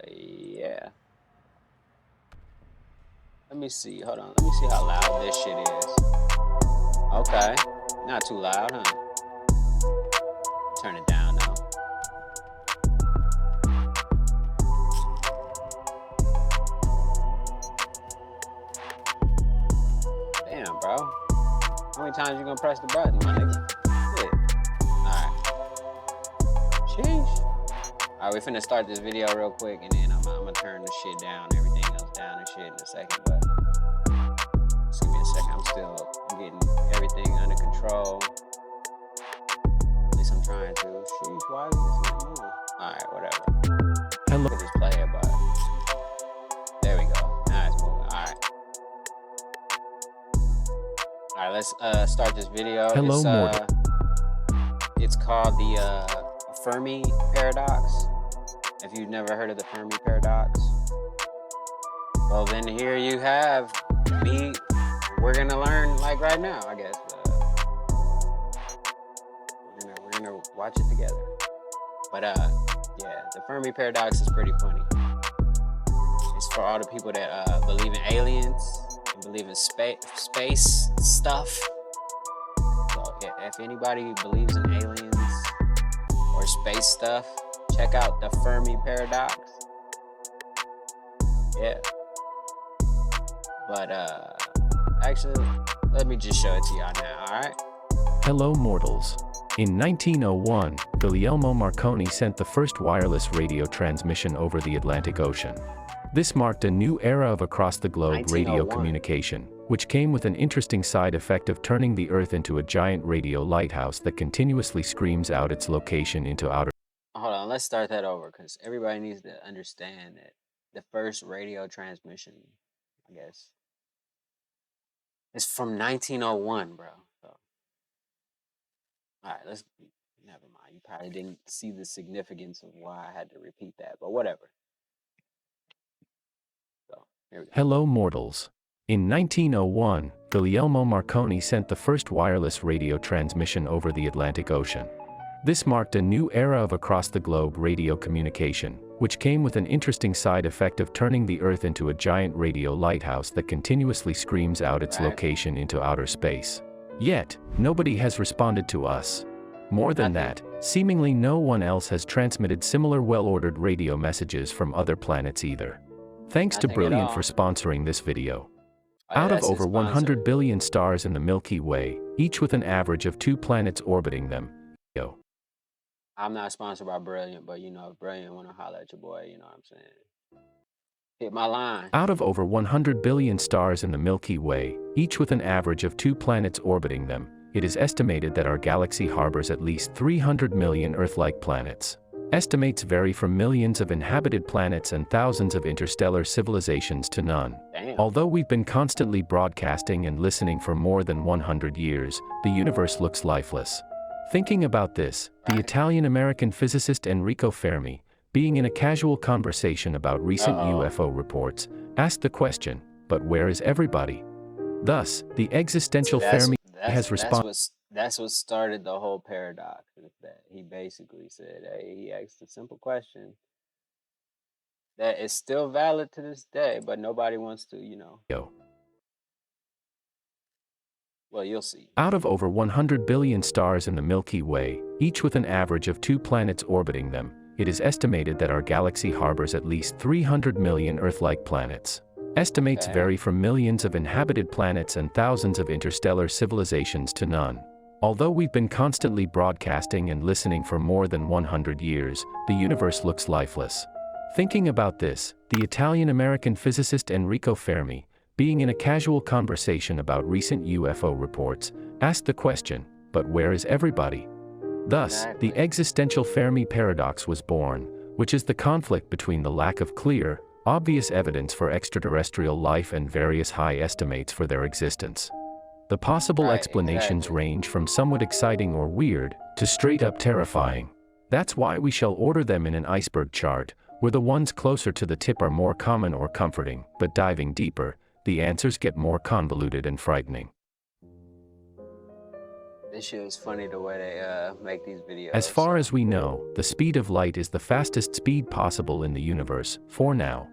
yeah. Let me see. Hold on. Let me see how loud this shit is. Okay. Not too loud, huh? Turn it down now. Damn, bro. How many times you gonna press the button, my nigga? Shit. Alright. Sheesh. Alright, we finna start this video real quick and then I'm gonna turn the shit down, everything else down and shit in a second, but just give me a second. I'm still getting everything under control. At least I'm trying to. Sheesh, why is this not moving? Alright, whatever.
Hello.
I could just play it, but there we go. Now it's moving. Alright. Alright, let's start this video.
Hello, mortal.
It's called the Fermi Paradox. If you've never heard of the Fermi Paradox, well then here you have me. We're gonna learn like right now, I guess. We're gonna watch it together. But yeah, the Fermi Paradox is pretty funny. It's for all the people that believe in aliens and believe in space stuff. So if anybody believes in aliens or space stuff, check out the Fermi Paradox. Yeah. But actually, let me just show it to y'all now, alright?
Hello, mortals. In 1901, Guglielmo Marconi sent the first wireless radio transmission over the Atlantic Ocean. This marked a new era of across-the-globe radio
1901.
communication, which came with an interesting side effect of turning the Earth into a giant radio lighthouse that continuously screams out its location into outer.
Hold on, let's start that over because everybody needs to understand that the first radio transmission, I guess, is from 1901, bro. So, all right, never mind. You probably didn't see the significance of why I had to repeat that, but whatever. So, here we go.
Hello, mortals. In 1901, Guglielmo Marconi sent the first wireless radio transmission over the Atlantic Ocean. This marked a new era of across-the-globe radio communication, which came with an interesting side effect of turning the Earth into a giant radio lighthouse that continuously screams out its location into outer space. Yet, nobody has responded to us. More than that, seemingly no one else has transmitted similar well-ordered radio messages from other planets either. Thanks to
Nothing at
Brilliant
all.
for sponsoring this video.
Oh, yeah,
Out of
that's his
over
sponsor.
100 billion stars in the Milky Way, each with an average of 2 planets orbiting them. Yo.
I'm not sponsored by Brilliant, but you know, if Brilliant want to holler at your boy, you know what I'm saying? Hit my line.
Out of over 100 billion stars in the Milky Way, each with an average of 2 planets orbiting them, it is estimated that our galaxy harbors at least 300 million Earth-like planets. Estimates vary from millions of inhabited planets and thousands of interstellar civilizations to none.
Damn.
Although we've been constantly broadcasting and listening for more than 100 years, the universe looks lifeless. Thinking about this, the Italian-American physicist Enrico Fermi, being in a casual conversation about recent UFO reports, asked the question, but where is everybody? Thus, the existential Fermi has responded.
That's what started the whole paradox. Is that he basically said, hey, he asked a simple question that is still valid to this day, but nobody wants to, you know. Well, you'll see.
Out of over 100 billion stars in the Milky Way, each with an average of 2 planets orbiting them, it is estimated that our galaxy harbors at least 300 million Earth-like planets. Estimates vary from millions of inhabited planets and thousands of interstellar civilizations to none. Although we've been constantly broadcasting and listening for more than 100 years, the universe looks lifeless. Thinking about this, the Italian-American physicist Enrico Fermi, being in a casual conversation about recent UFO reports, asked the question, but where is everybody? Thus, the existential Fermi paradox was born, which is the conflict between the lack of clear, obvious evidence for extraterrestrial life and various high estimates for their existence. The possible explanations range from somewhat exciting or weird, to straight up terrifying. That's why we shall order them in an iceberg chart, where the ones closer to the tip are more common or comforting, but diving deeper, the answers get more convoluted and frightening.
This shit is funny the way they make these videos.
As far as we know, the speed of light is the fastest speed possible in the universe, for now.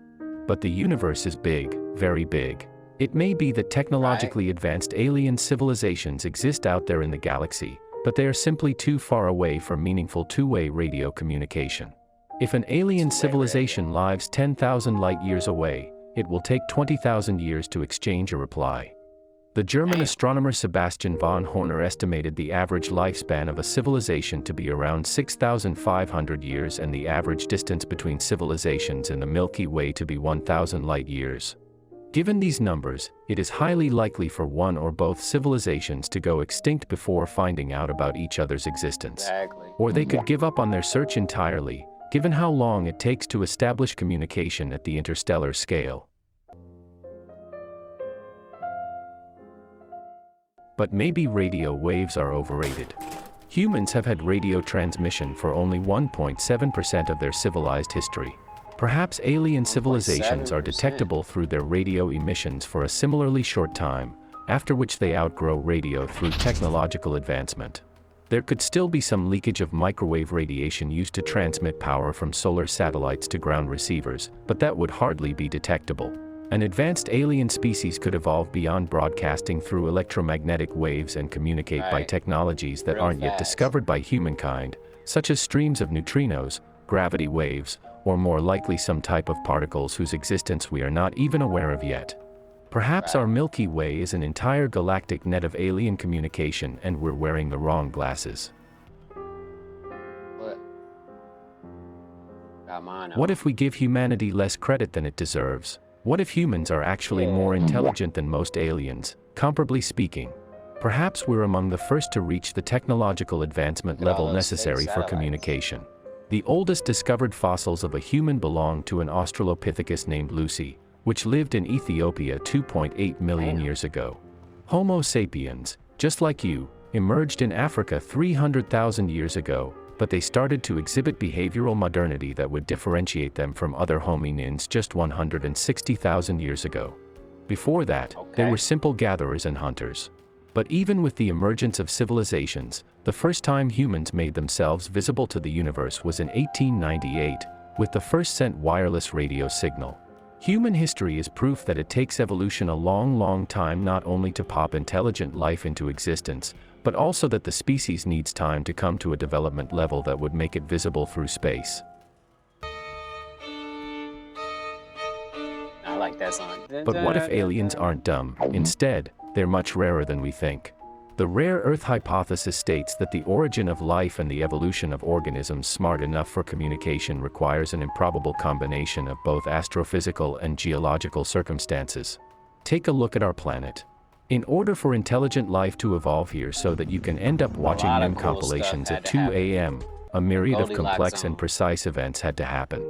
But the universe is big, very big. It may be that technologically advanced alien civilizations exist out there in the galaxy, but they are simply too far away for meaningful two-way radio communication. If an alien civilization lives 10,000 light-years away, it will take 20,000 years to exchange a reply. The German astronomer Sebastian von Horner estimated the average lifespan of a civilization to be around 6,500 years and the average distance between civilizations in the Milky Way to be 1,000 light-years. Given these numbers, it is highly likely for one or both civilizations to go extinct before finding out about each other's existence. Or they could give up on their search entirely, given how long it takes to establish communication at the interstellar scale. But maybe radio waves are overrated. Humans have had radio transmission for only 1.7% of their civilized history. Perhaps alien civilizations are detectable through their radio emissions for a similarly short time, after which they outgrow radio through technological advancement. There could still be some leakage of microwave radiation used to transmit power from solar satellites to ground receivers, but that would hardly be detectable. An advanced alien species could evolve beyond broadcasting through electromagnetic waves and communicate by technologies that aren't yet discovered by humankind, such as streams of neutrinos, gravity waves, or more likely some type of particles whose existence we are not even aware of yet. Perhaps our Milky Way is an entire galactic net of alien communication and we're wearing the wrong glasses. What if we give humanity less credit than it deserves? What if humans are actually more intelligent than most aliens, comparably speaking? Perhaps we're among the first to reach the technological advancement level necessary for communication. The oldest discovered fossils of a human belong to an Australopithecus named Lucy, which lived in Ethiopia 2.8 million years ago. Homo sapiens, just like you, emerged in Africa 300,000 years ago, but they started to exhibit behavioral modernity that would differentiate them from other hominins just 160,000 years ago. Before that, they were simple gatherers and hunters. But even with the emergence of civilizations, the first time humans made themselves visible to the universe was in 1898, with the first sent wireless radio signal. Human history is proof that it takes evolution a long time not only to pop intelligent life into existence, but also that the species needs time to come to a development level that would make it visible through space.
I like that song.
But what if aliens aren't dumb? Instead, they're much rarer than we think. The rare Earth hypothesis states that the origin of life and the evolution of organisms smart enough for communication requires an improbable combination of both astrophysical and geological circumstances. Take a look at our planet. In order for intelligent life to evolve here so that you can end up watching meme compilations at 2 a.m., a myriad of complex and precise events had to happen.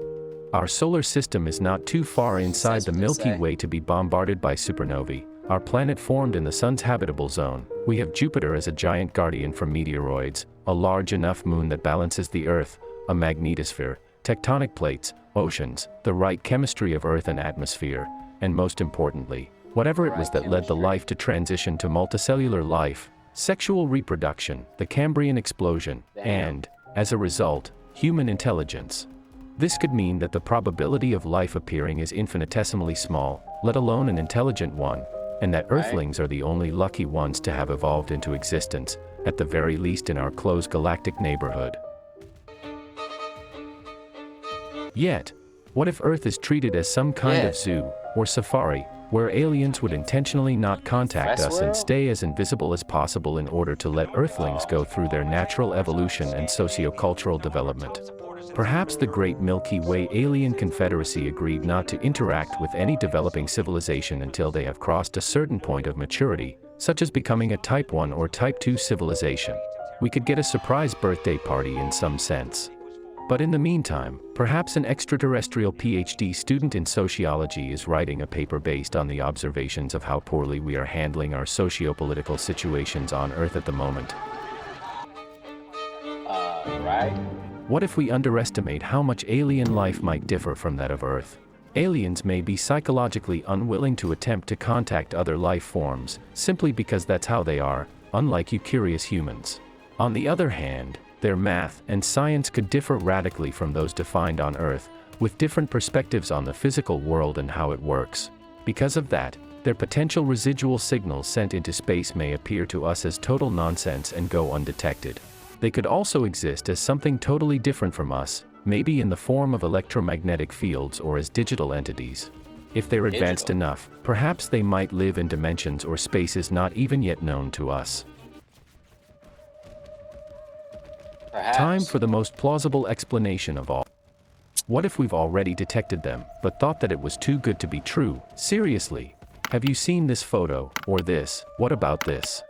Our solar system is not too far inside the Milky Way to be bombarded by supernovae. Our planet formed in the sun's habitable zone. We have Jupiter as a giant guardian from meteoroids, a large enough moon that balances the Earth, a magnetosphere, tectonic plates, oceans, the right chemistry of Earth and atmosphere, and most importantly, whatever it was that led the life to transition to multicellular life, sexual reproduction, the Cambrian explosion, and, as a result, human intelligence. This could mean that the probability of life appearing is infinitesimally small, let alone an intelligent one, and that Earthlings are the only lucky ones to have evolved into existence, at the very least in our close galactic neighborhood. Yet, what if Earth is treated as some kind of zoo or safari, where aliens would intentionally not contact us and stay as invisible as possible in order to let Earthlings go through their natural evolution and socio-cultural development? Perhaps the Great Milky Way Alien Confederacy agreed not to interact with any developing civilization until they have crossed a certain point of maturity, such as becoming a Type 1 or Type 2 civilization. We could get a surprise birthday party in some sense. But in the meantime, perhaps an extraterrestrial PhD student in sociology is writing a paper based on the observations of how poorly we are handling our socio-political situations on Earth at the moment.
Right?
What if we underestimate how much alien life might differ from that of Earth? Aliens may be psychologically unwilling to attempt to contact other life forms, simply because that's how they are, unlike you curious humans. On the other hand, their math and science could differ radically from those defined on Earth, with different perspectives on the physical world and how it works. Because of that, their potential residual signals sent into space may appear to us as total nonsense and go undetected. They could also exist as something totally different from us, maybe in the form of electromagnetic fields or as digital entities. If they're advanced enough, perhaps they might live in dimensions or spaces not even yet known to us.
Perhaps.
Time for the most plausible explanation of all. What if we've already detected them, but thought that it was too good to be true? Seriously, have you seen this photo, or this? What about this?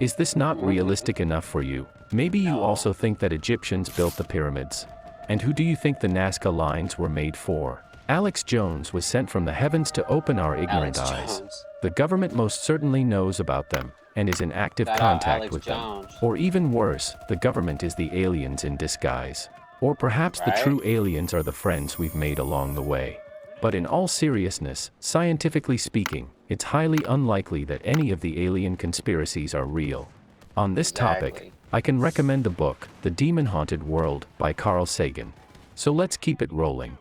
Is this not realistic enough for you? Maybe you also think that Egyptians built the pyramids. And who do you think the Nazca lines were made for? Alex Jones was sent from the heavens to open our ignorant eyes. The government most certainly knows about them, and is in active contact with them. Or even worse, the government is the aliens in disguise. Or perhaps the true aliens are the friends we've made along the way. But in all seriousness, scientifically speaking, it's highly unlikely that any of the alien conspiracies are real. On this topic, I can recommend the book, The Demon-Haunted World, by Carl Sagan. So let's keep it rolling.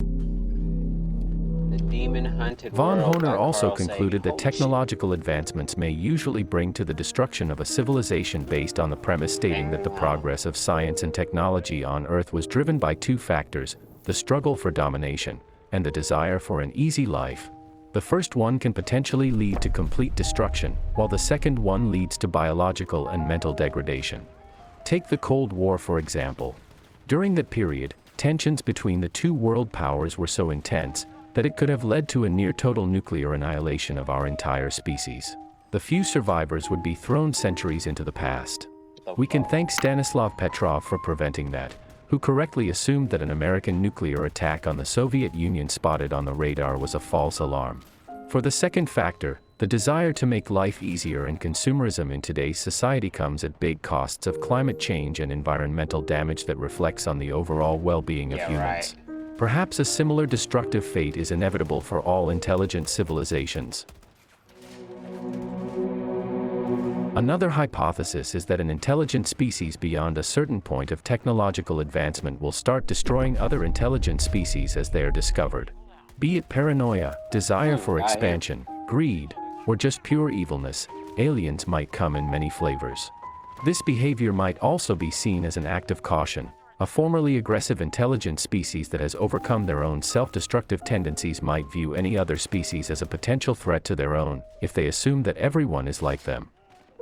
The Demon-Hunted
Von
World by
Hohner also
Carl
concluded
Sagan.
that technological advancements may usually bring to the destruction of a civilization based on the premise stating that the progress of science and technology on Earth was driven by two factors, the struggle for domination, and the desire for an easy life. The first one can potentially lead to complete destruction, while the second one leads to biological and mental degradation. Take the Cold War for example. During that period, tensions between the two world powers were so intense that it could have led to a near-total nuclear annihilation of our entire species. The few survivors would be thrown centuries into the past. We can thank Stanislav Petrov for preventing that, who correctly assumed that an American nuclear attack on the Soviet Union spotted on the radar was a false alarm. For the second factor, the desire to make life easier and consumerism in today's society comes at big costs of climate change and environmental damage that reflects on the overall well-being of humans. Perhaps a similar destructive fate is inevitable for all intelligent civilizations. Another hypothesis is that an intelligent species beyond a certain point of technological advancement will start destroying other intelligent species as they are discovered. Be it paranoia, desire for expansion, greed, or just pure evilness, aliens might come in many flavors. This behavior might also be seen as an act of caution. A formerly aggressive intelligent species that has overcome their own self-destructive tendencies might view any other species as a potential threat to their own, if they assume that everyone is like them.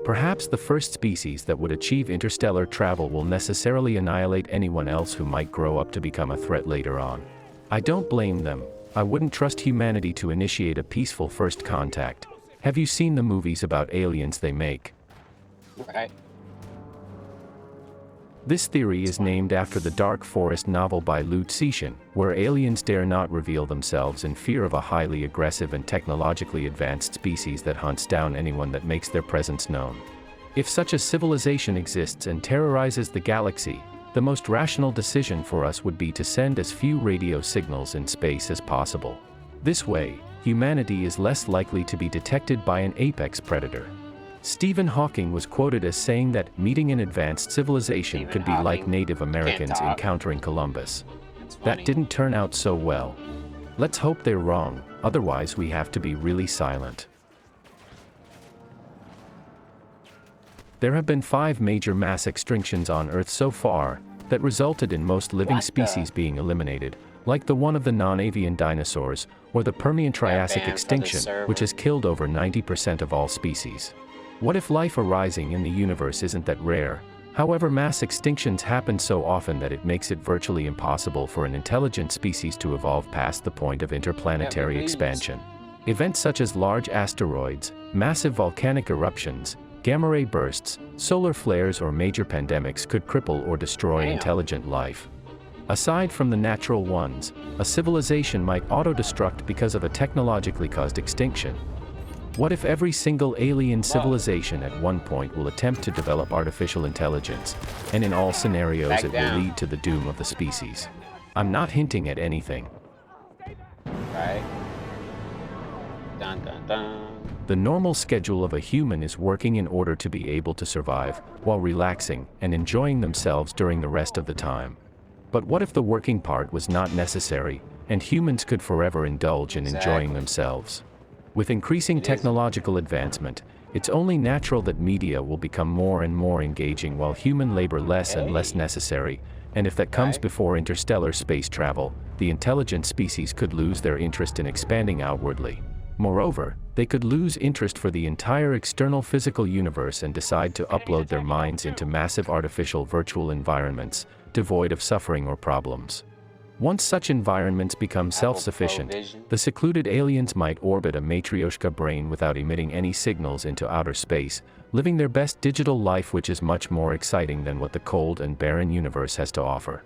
Perhaps the first species that would achieve interstellar travel will necessarily annihilate anyone else who might grow up to become a threat later on. I don't blame them. I wouldn't trust humanity to initiate a peaceful first contact. Have you seen the movies about aliens they make?
Right.
This theory is named after the Dark Forest novel by Lou Cixin, where aliens dare not reveal themselves in fear of a highly aggressive and technologically advanced species that hunts down anyone that makes their presence known. If such a civilization exists and terrorizes the galaxy, the most rational decision for us would be to send as few radio signals in space as possible. This way, humanity is less likely to be detected by an apex predator. Stephen Hawking was quoted as saying that meeting an advanced civilization could be like Native Americans encountering Columbus. That didn't turn out so well. Let's hope they're wrong, otherwise we have to be really silent. There have been 5 major mass extinctions on Earth so far that resulted in most living species being eliminated, like the one of the non-avian dinosaurs, or the Permian Triassic extinction, which has killed over 90% of all species. What if life arising in the universe isn't that rare? However, mass extinctions happen so often that it makes it virtually impossible for an intelligent species to evolve past the point of interplanetary expansion. Events such as large asteroids, massive volcanic eruptions, gamma-ray bursts, solar flares, or major pandemics could cripple or destroy intelligent life. Aside from the natural ones, a civilization might auto-destruct because of a technologically caused extinction. What if every single alien civilization at one point will attempt to develop artificial intelligence, and in all scenarios it will lead to the doom of the species? I'm not hinting at anything.
Right. Dun dun dun.
The normal schedule of a human is working in order to be able to survive, while relaxing and enjoying themselves during the rest of the time. But what if the working part was not necessary, and humans could forever indulge in enjoying themselves? With increasing technological advancement, it's only natural that media will become more and more engaging while human labor less and less necessary, and if that comes before interstellar space travel, the intelligent species could lose their interest in expanding outwardly. Moreover, they could lose interest for the entire external physical universe and decide to upload their minds into massive artificial virtual environments, devoid of suffering or problems. Once such environments become self-sufficient, the secluded aliens might orbit a Matryoshka brain without emitting any signals into outer space, living their best digital life, which is much more exciting than what the cold and barren universe has to offer.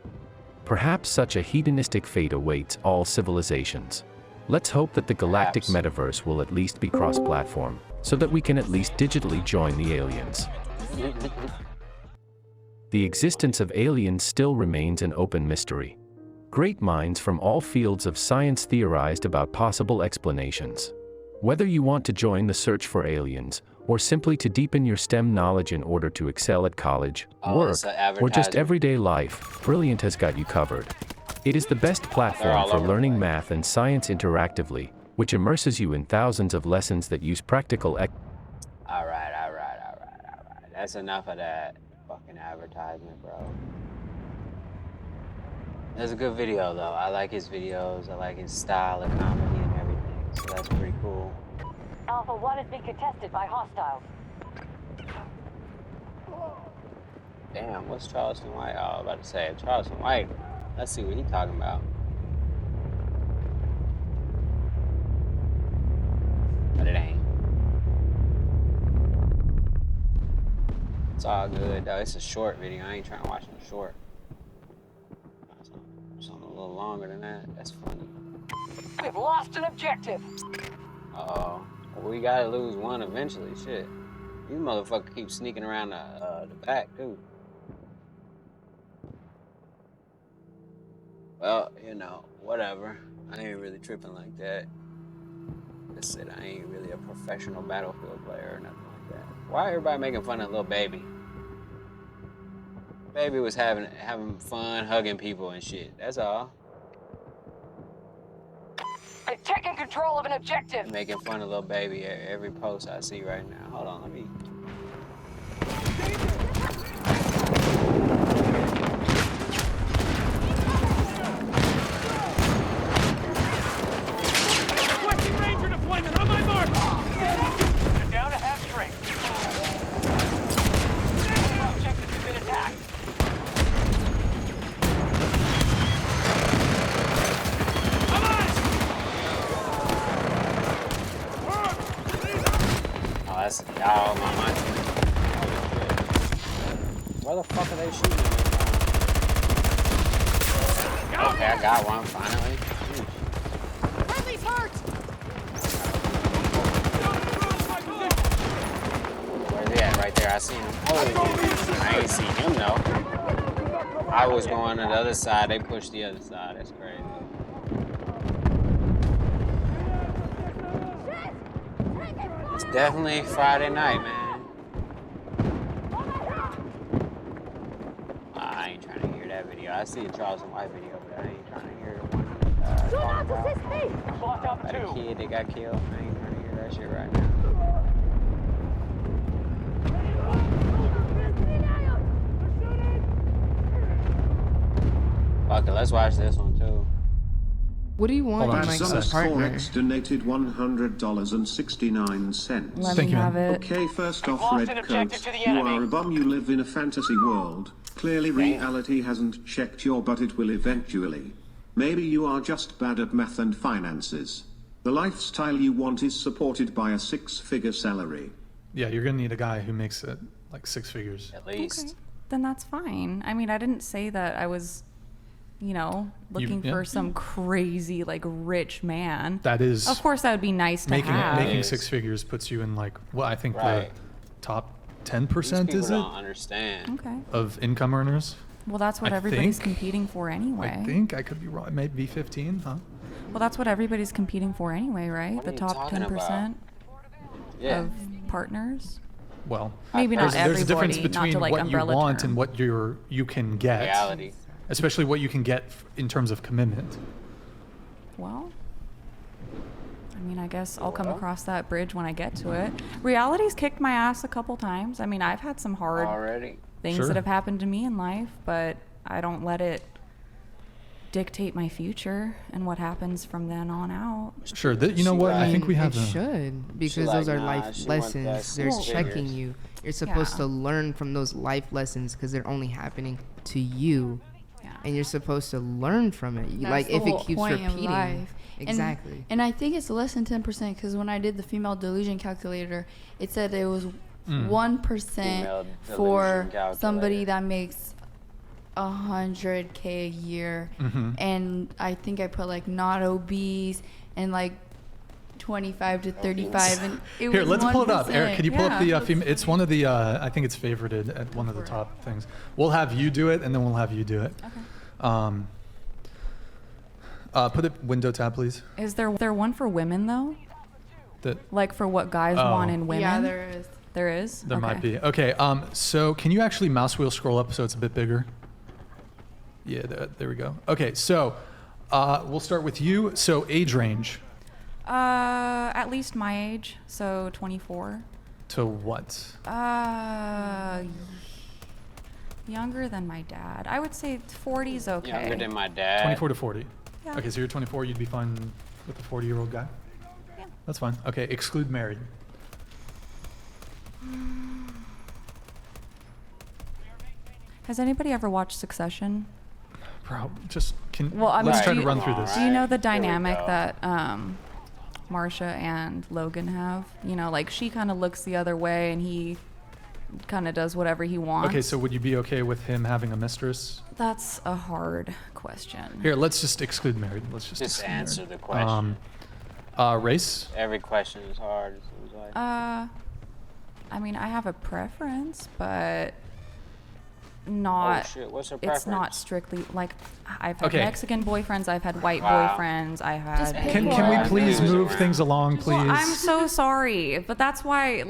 Perhaps such a hedonistic fate awaits all civilizations. Let's hope that the galactic metaverse will at least be cross-platform, so that we can at least digitally join the aliens. The existence of aliens still remains an open mystery. Great minds from all fields of science theorized about possible explanations. Whether you want to join the search for aliens, or simply to deepen your STEM knowledge in order to excel at college, work, or just everyday life, Brilliant has got you covered. It is the best platform for learning math and science interactively, which immerses you in thousands of lessons that use practical
Alright. That's enough of that fucking advertisement, bro. It's a good video, though. I like his videos. I like his style of comedy and everything, so that's pretty cool.
Alpha 1 has been contested by hostiles.
Damn, what's Charleston White? Oh, I was about to say, Charleston White. Let's see what he's talking about. But it ain't. It's all good, though. It's a short video. I ain't trying to watch no short. Something a little longer than that. That's funny.
We've lost an objective.
Uh-oh. Well, we gotta lose one eventually. Shit. These motherfuckers keep sneaking around the back, too. Well, you know, whatever. I ain't really tripping like that. I said I ain't really a professional Battlefield player or nothing like that. Why everybody making fun of Lil Baby? Baby was having fun, hugging people and shit. That's all.
They've taken control of an objective.
Making fun of Lil Baby every post I see right now. Hold on, let me.
Requesting Ranger deployment on my mark.
They're down to half strength. Objective has been attacked.
Oh, that's y'all my mind. Where the fuck are they shooting at? Okay, I got one finally.
Bradley's hurt.
Where's he at? Right there. I seen him. Oh, I ain't seen him though. I was going to the other side. They pushed the other side. That's crazy. It's definitely Friday night, man. I ain't trying to hear that video. I see a Charleston White video, but I ain't trying to hear the one talking about a kid that got killed. I ain't trying to hear that shit right now. let's watch this one too.
What do you want in like a
Summers
partner?
Forex donated $100.69.
Let me have it.
Okay, first off,
lost
Red
an objective
Coat,
to the
you
enemy.
are a bum. You live in a fantasy world. Clearly, reality hasn't checked your butt. It will eventually. Maybe you are just bad at math and finances. The lifestyle you want is supported by a six-figure salary.
Yeah, you're gonna need a guy who makes it like 6 figures.
At least.
Okay. Then that's fine. I mean, I didn't say that I was, looking
yeah.
for some crazy like rich man.
That is.
Of course, that would be nice to have.
Making 6 figures puts you in like, well, I think
Right.
the top 10%,
These people
is it,
don't understand.
Okay.
of income earners?
Well, that's what
I
everybody's
think-
competing for anyway.
I think I could be wrong. Maybe 15, huh?
Well, that's what everybody's competing for anyway, right?
What
The
are you
top
talking
10%
Yeah.
of partners.
Well,
Maybe not
there's a difference
everybody, not to,
between
like,
what you
umbrella
want
term.
and what you can get.
Reality.
Especially what you can get in terms of commitment.
Well, I mean, I guess I'll come across that bridge when I get to it. Reality's kicked my ass a couple times. I mean, I've had some hard
Already.
things
Sure.
that have happened to me in life, but I don't let it dictate my future and what happens from then on out.
Sure. You know what? I think we have
it
a.
should, because
like,
those are
nah,
life
she want that
lessons. They're
six
checking
figures.
you. You're supposed
Yeah.
to learn from those life lessons because they're only happening to you,
Yeah.
and you're supposed to learn from it.
That's
Like
the
if it
whole
keeps
point of
repeating.
life.
Exactly.
And I think it's less than 10% because when I did the female delusion calculator, it said it was 1%
Female
for
delusion
somebody
calculator.
that makes 100K a year.
Mhm.
And I think I put like not obese and like 25 to 35. And it
Here,
was
let's pull it up.
1%.
Eric, can you pull up the
Yeah.
it's one of the I think it's favorited at one of the top things. We'll have you do it and then we'll have you do it.
Okay.
Put it window tab, please.
Is there one for women though?
That
Like for what guys
Oh.
want in women?
Yeah, there is.
There is?
there might
Okay.
be. Okay. So can you actually mouse wheel scroll up so it's a bit bigger? Yeah, there we go. Okay, so we'll start with you. So age range
At least my age, so 24.
to what?
Younger than my dad. I would say 40 is okay.
Younger than my dad.
24 to 40.
Yeah.
Okay, so you're 24. You'd be fine with a 40-year-old guy.
Yeah.
That's fine. Okay, exclude married.
Has anybody ever watched Succession?
Bro, just
Well, I mean,
let's try
do
to
you-
run through this.
Do you know the
Here we
dynamic
go.
that Marsha and Logan have? You know, like she kind of looks the other way and he kind of does whatever he wants.
Okay, so would you be okay with him having a mistress?
That's a hard question.
Here, let's just exclude married. Let's just exclude
answer
married.
the question.
Race?
Every question is hard. It seems like.
I mean, I have a preference, but not.
Oh, shit, what's her
It's not
preference?
strictly like I've had
Okay.
Mexican boyfriends, I've had white
Wow.
boyfriends, I had.
Can we please move things along, please?
Well, I'm so sorry, but that's why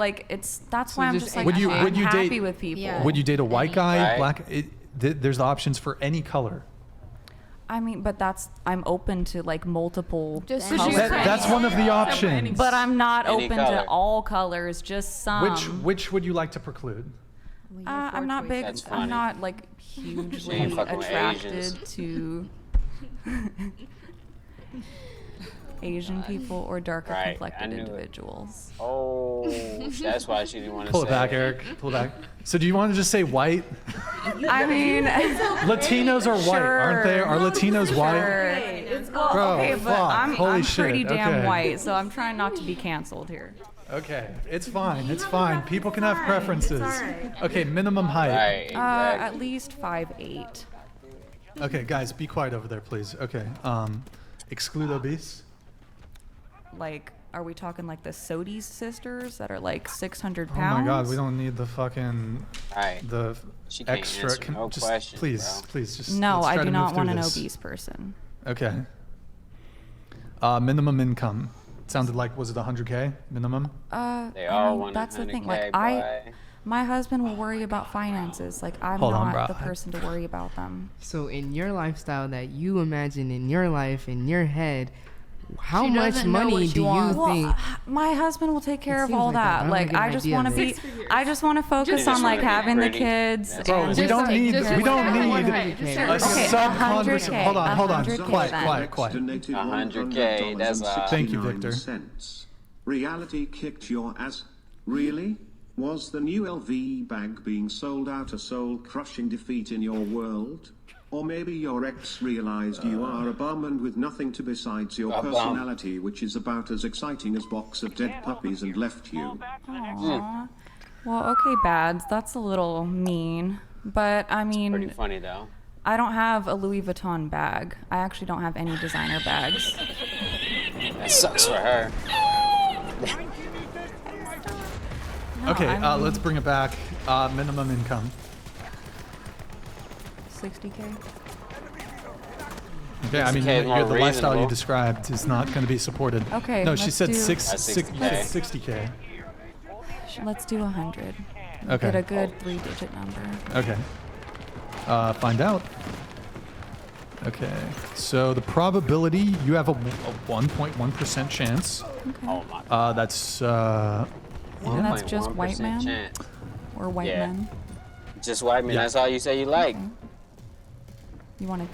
that's why I'm
just
just like
would you
I'm
would you
happy
date
with people.
Would you date a white guy,
Right.
black? There's the options for any color.
I mean, but I'm open to like multiple
Just
colors.
That's one of the options.
But I'm not
Any
open
color.
to all colors, just some.
Which would you like to preclude?
I'm not big.
That's
I'm
funny.
not like
She
hugely
ain't fucking with
attracted
Asians.
to Asian people or darker
Right, I
complected
knew it.
individuals.
Oh, that's why she didn't want to
Pull
say
it back, Eric. Pull it back. So do you want to just say white?
I mean,
Latinos are white, aren't they? Are Latinos white?
Well,
Bro,
okay, but
fuck.
I'm
Holy
pretty
shit,
damn
okay.
white, so I'm trying not to be canceled here.
Okay, it's fine. It's fine. People can have preferences. Okay, minimum height.
Right, exactly.
At least 5'8".
Okay, guys, be quiet over there, please. Okay, exclude obese.
Like, are we talking like the Sodis sisters that are like 600
Oh
pounds?
my God, we don't need the fucking
Right.
the
She can't
extra.
answer no
just
questions,
please,
bro.
please, just
No,
let's try
I
to
do
move
not
through
want an
this.
obese person.
Okay. Minimum income. Sounded like, was it 100K minimum?
They
I
all
mean,
want
that's the thing.
100K,
Like,
boy.
my husband will worry about finances. Like, I'm
Hold on,
not
bro.
the person to worry about them.
So in your lifestyle that you imagine in your life, in your head, How
She
much
doesn't know what
money
she
do you
wants.
think?
My husband will take care of
seems
all
like that. I
that.
don't
Like
get
I
an
just
idea
want to
of
be.
this.
I just want to focus
Just
on like
wanna be
having the
pretty.
kids.
That's
Bro,
and
we don't need
just
we don't
like-
need a
Okay,
sub
100K,
conversation. Hold on,
100K
quiet,
then.
quiet, quiet.
Donated
100K, that's
Thank you, Victor.
$100.69. Reality kicked your ass. Really? Was the new LV bag being sold out a soul-crushing defeat in your world? Or maybe your ex realized you are a bum and with nothing to besides your
A bum.
personality, which is about as exciting as box of dead puppies, and left you.
Aw. Well, okay, Bads, that's a little mean, but I mean,
Pretty funny though.
I don't have a Louis Vuitton bag. I actually don't have any designer bags.
That sucks for her.
No,
Okay,
I mean,
let's bring it back. Minimum income.
60K.
Okay, I mean,
60K is more
the lifestyle you
reasonable.
described is not going to be supported.
Okay,
No, she
let's
said
do-
60K.
Let's do 100.
Okay.
Get a good 3-digit number.
Okay. Find out. Okay. So the probability, you have a 1.1% chance.
Oh my.
That's
And that's just white
1%
man?
chance.
Or white
Yeah.
men?
Just white men.
Yeah.
That's all you say you like.
You want to?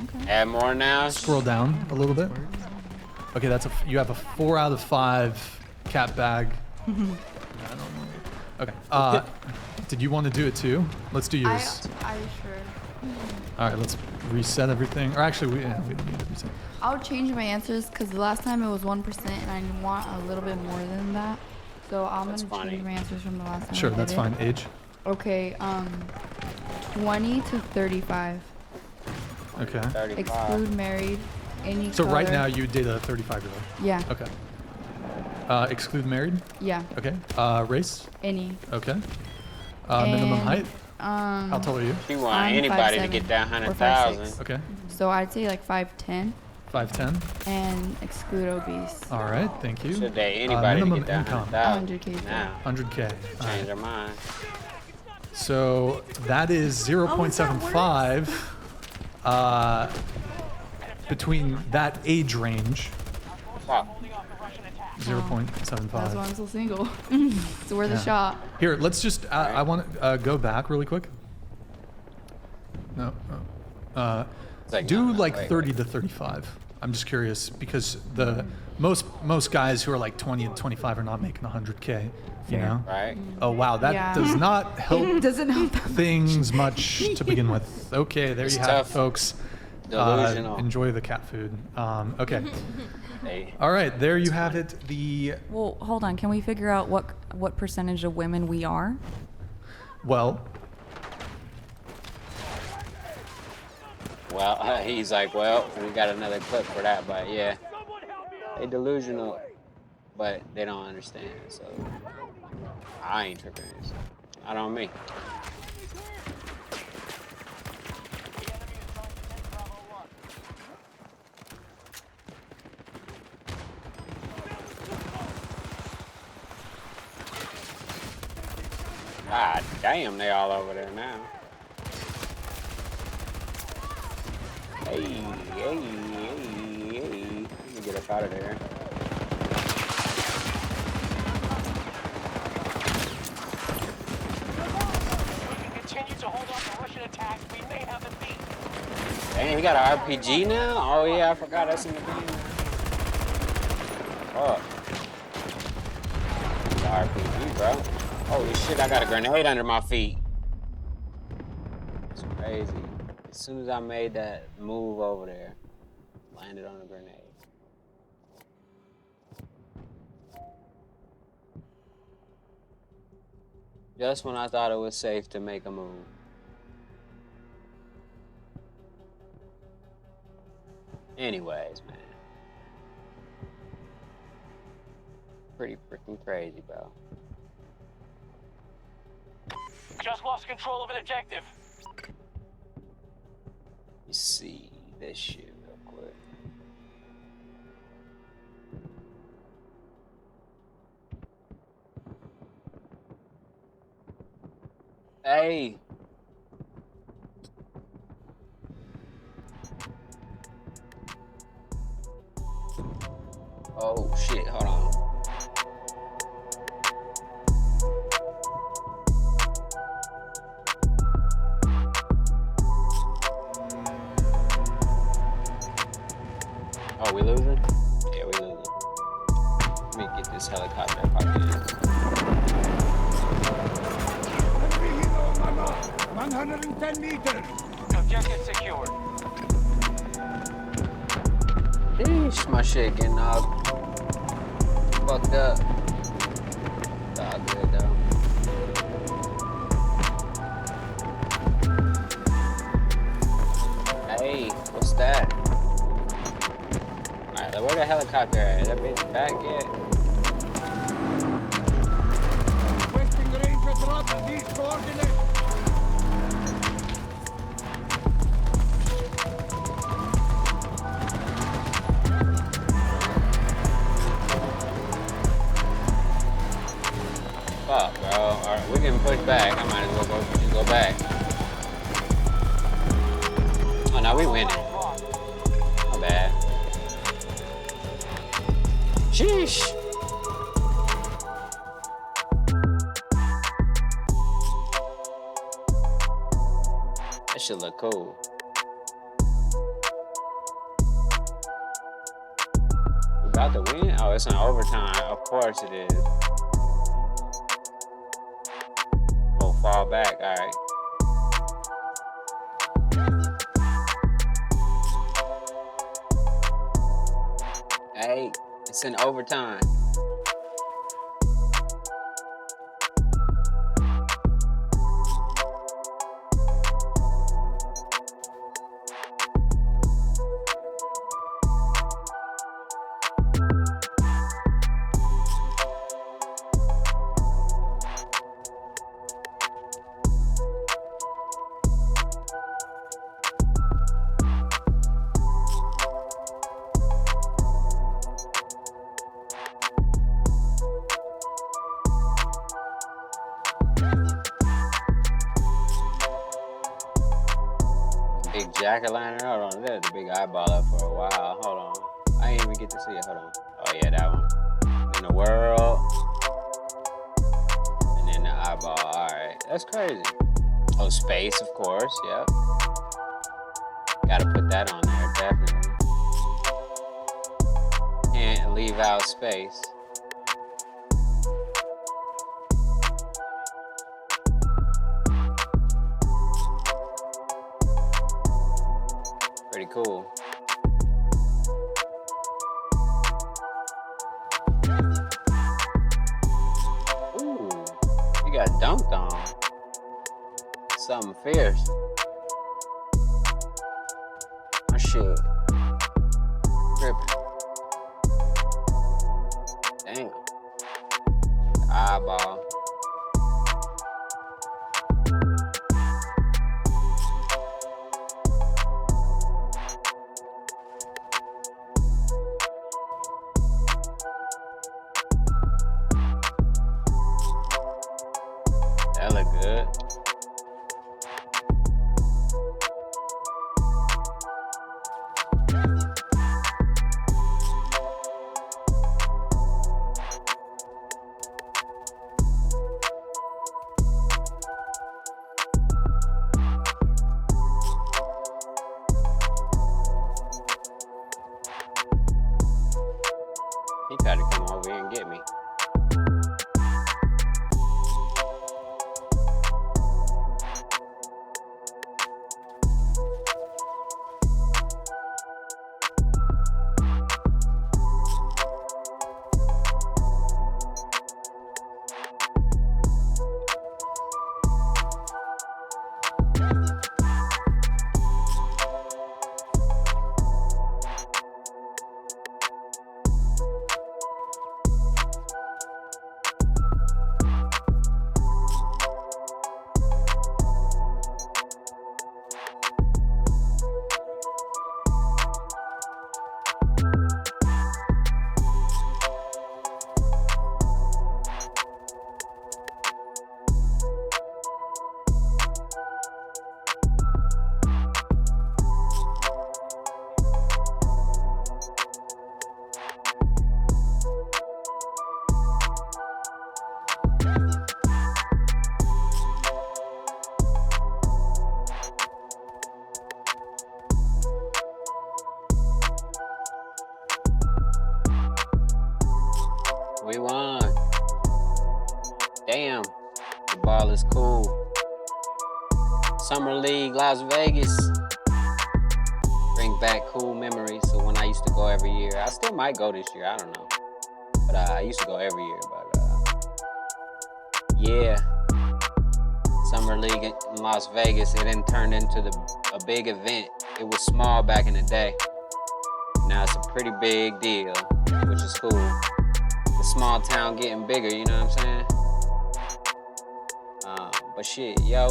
Okay.
Add more now.
Scroll down a little bit. Okay, you have a 4 out of 5 cat bag. I don't know. Okay. Did you want to do it too? Let's do yours.
I sure.
All right, let's reset everything. Or actually, we don't need to reset.
I'll change my answers because the last time it was 1% and I want a little bit more than that. So I'm
That's
gonna
funny.
change my answers from the last time.
Sure,
I
that's
did
fine.
it.
Age.
Okay, 20 to 35.
Okay.
35.
Exclude married. Any
So right
color.
now you date a 35-year-old.
Yeah.
Okay. Exclude married.
Yeah.
Okay. Race.
Any.
Okay. Minimum
And,
height. How tall are you?
She want
I'm
anybody to
5'7"
get that
or
100,000.
5'6".
Okay.
So I'd say like 5'10"
5'10".
and exclude obese.
All right. Thank you.
Should date anybody to
minimum
get that
income.
100,000.
100K.
Now,
100K. All
change
right.
their mind.
So that is 0.75 between that age range.
Wow.
0.75.
That's why I'm still single. It's worth a shot.
Here, let's just. I want to go back really quick. No.
like,
do
no,
like
wait,
30 to 35. I'm just curious because the most guys who are like 20 and 25 are not making 100K. You know.
Right.
Oh wow, that
Yeah.
does not help
Doesn't help.
things much to begin with. Okay, there
It's
you have
tough.
it, folks.
Delusional.
Enjoy the cat food. Okay.
Hey.
All right, there you have it. The
Well, hold on. Can we figure out what percentage of women we are?
well,
Well, he's like, well, we got another clip for that, but yeah. They delusional, but they don't understand, so I ain't tripping. So not on me. God damn, they all over there now. Hey, hey, hey, hey. Let me get up out of there.
Continue to hold off the Russian attacks. We may have a beat.
Dang, he got an RPG now? Oh yeah, I forgot that's in the game. Oh. The RPG, bro. Holy shit, I got a grenade under my feet. It's crazy. As soon as I made that move over there, landed on a grenade. Just when I thought it was safe to make a move. Anyways, man. Pretty freaking crazy, bro.
Just lost control of an objective.
You see this shit real quick. Hey. Oh, we losing? Yeah, we losing. Let me get this helicopter if I can.
110 meters.
Objective secured.
Sheesh, my shit getting all fucked up. It's all good though. Hey, what's that? Alright, where the helicopter at? Is that bitch back yet?
Requesting Ranger drop at these coordinates.
Fuck, bro. Alright, we can push back. I might as well go back. Oh, no, we winning. Not bad. Sheesh. That shit look cool. We about to win? Oh, it's an overtime. Of course it is. Oh, fall back. All right. Hey, it's in overtime. Big jack-o'-lantern. Hold on, there's the big eyeball up for a while. Hold on. I didn't even get to see it. Hold on. Oh yeah, that one. In the world. And then the eyeball. Alright. That's crazy. Oh, space, of course. Yep. Gotta put that on there, definitely. Can't leave out space. Pretty cool. Ooh, you got dunked on. Something fierce. My shit. Tripping. Damn. Eyeball. That look good. He tried to come over here and get me. Damn, the ball is cool. Summer League, Las Vegas. Bring back cool memories. So when I used to go every year, I still might go this year. I don't know, but I used to go every year. But yeah, Summer League in Las Vegas. It then turned into a big event. It was small back in the day. Now it's a pretty big deal, which is cool. The small town getting bigger, you know what I'm saying? But shit, yo,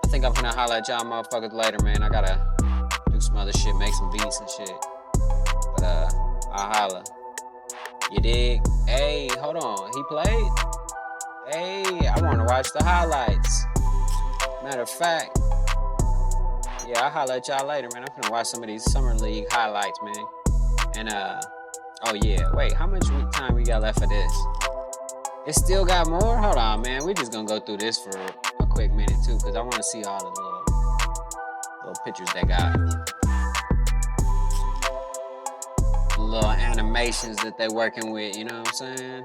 I think I'm gonna holler at y'all motherfuckers later, man. I gotta do some other shit, make some beats and shit. But I'll holler. You dig? Hey, hold on, he played? Hey, I wanna watch the highlights. Matter of fact, yeah, I'll holler at y'all later, man. I'm gonna watch some of these Summer League highlights, man. And oh yeah, wait, how much time we got left for this? It still got more? Hold on, man. We just gonna go through this for a quick minute too, because I wanna see all the little pictures they got. The little animations that they working with, you know what I'm saying?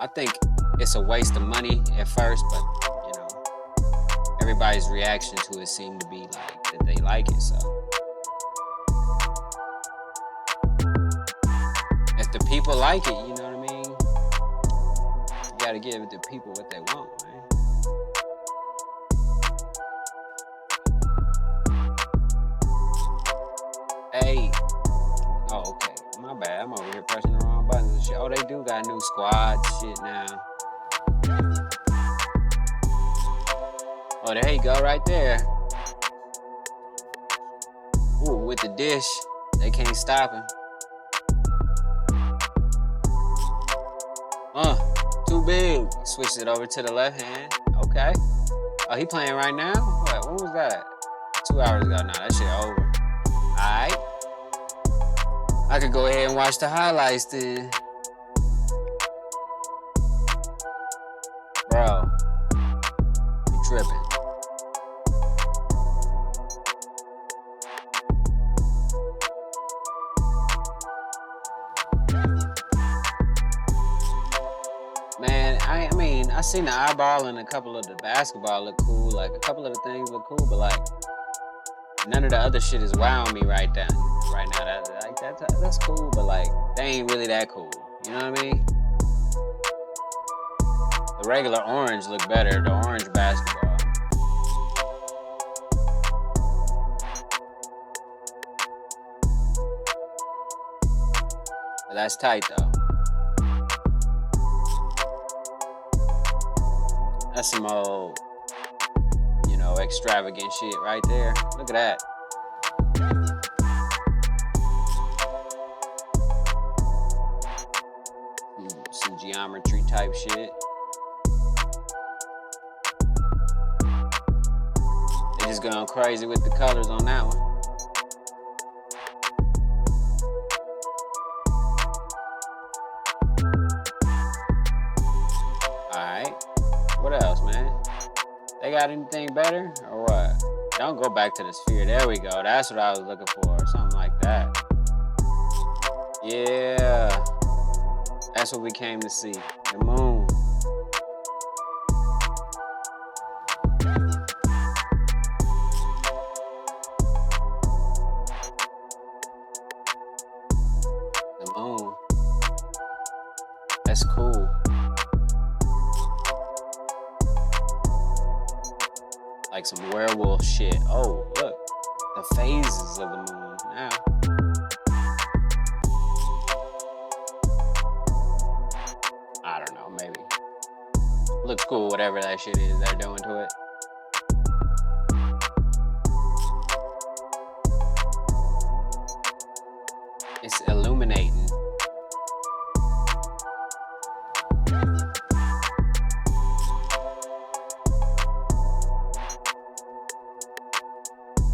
I think it's a waste of money at first, but you know, everybody's reaction to it seemed to be like that they like it, so. If the people like it, you know what I mean? You gotta give the people what they want, man. Hey. Oh, okay. My bad. I'm over here pressing the wrong buttons and shit. Oh, they do got new squad shit now. Oh, there you go, right there. Ooh, with the dish. They can't stop him. Too big. Switched it over to the left hand. Okay. Oh, he playing right now? What? When was that? 2 hours ago. Nah, that shit over. Alright. I could go ahead and watch the highlights then. Bro. You tripping. Man, I mean, I seen the eyeball and a couple of the basketball look cool. Like, a couple of the things look cool, but like, none of the other shit is wowing me right now. That's cool, but like, they ain't really that cool. You know what I mean? The regular orange look better, the orange basketball. But that's tight though. That's some old, you know, extravagant shit right there. Look at that. Some geometry type shit. They just going crazy with the colors on that one. Alright. What else, man? They got anything better or what? Don't go back to the sphere. There we go. That's what I was looking for. Something like that. Yeah. That's what we came to see. The moon. The moon. That's cool. Like some werewolf shit. Oh, look. The phases of the moon now. I don't know, maybe. Looks cool, whatever that shit is they're doing to it. It's illuminating.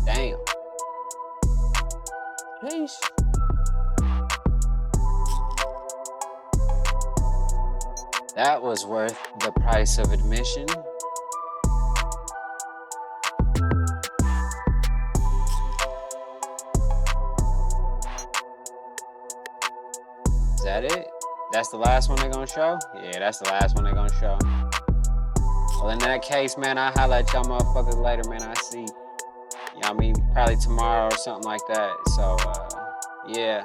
Damn. Sheesh. That was worth the price of admission. Is that it? That's the last one they're gonna show? Yeah, that's the last one they're gonna show. Well, in that case, man, I'll holla at y'all motherfuckers later, man. I see. You know what I mean? Probably tomorrow or something like that. So, yeah.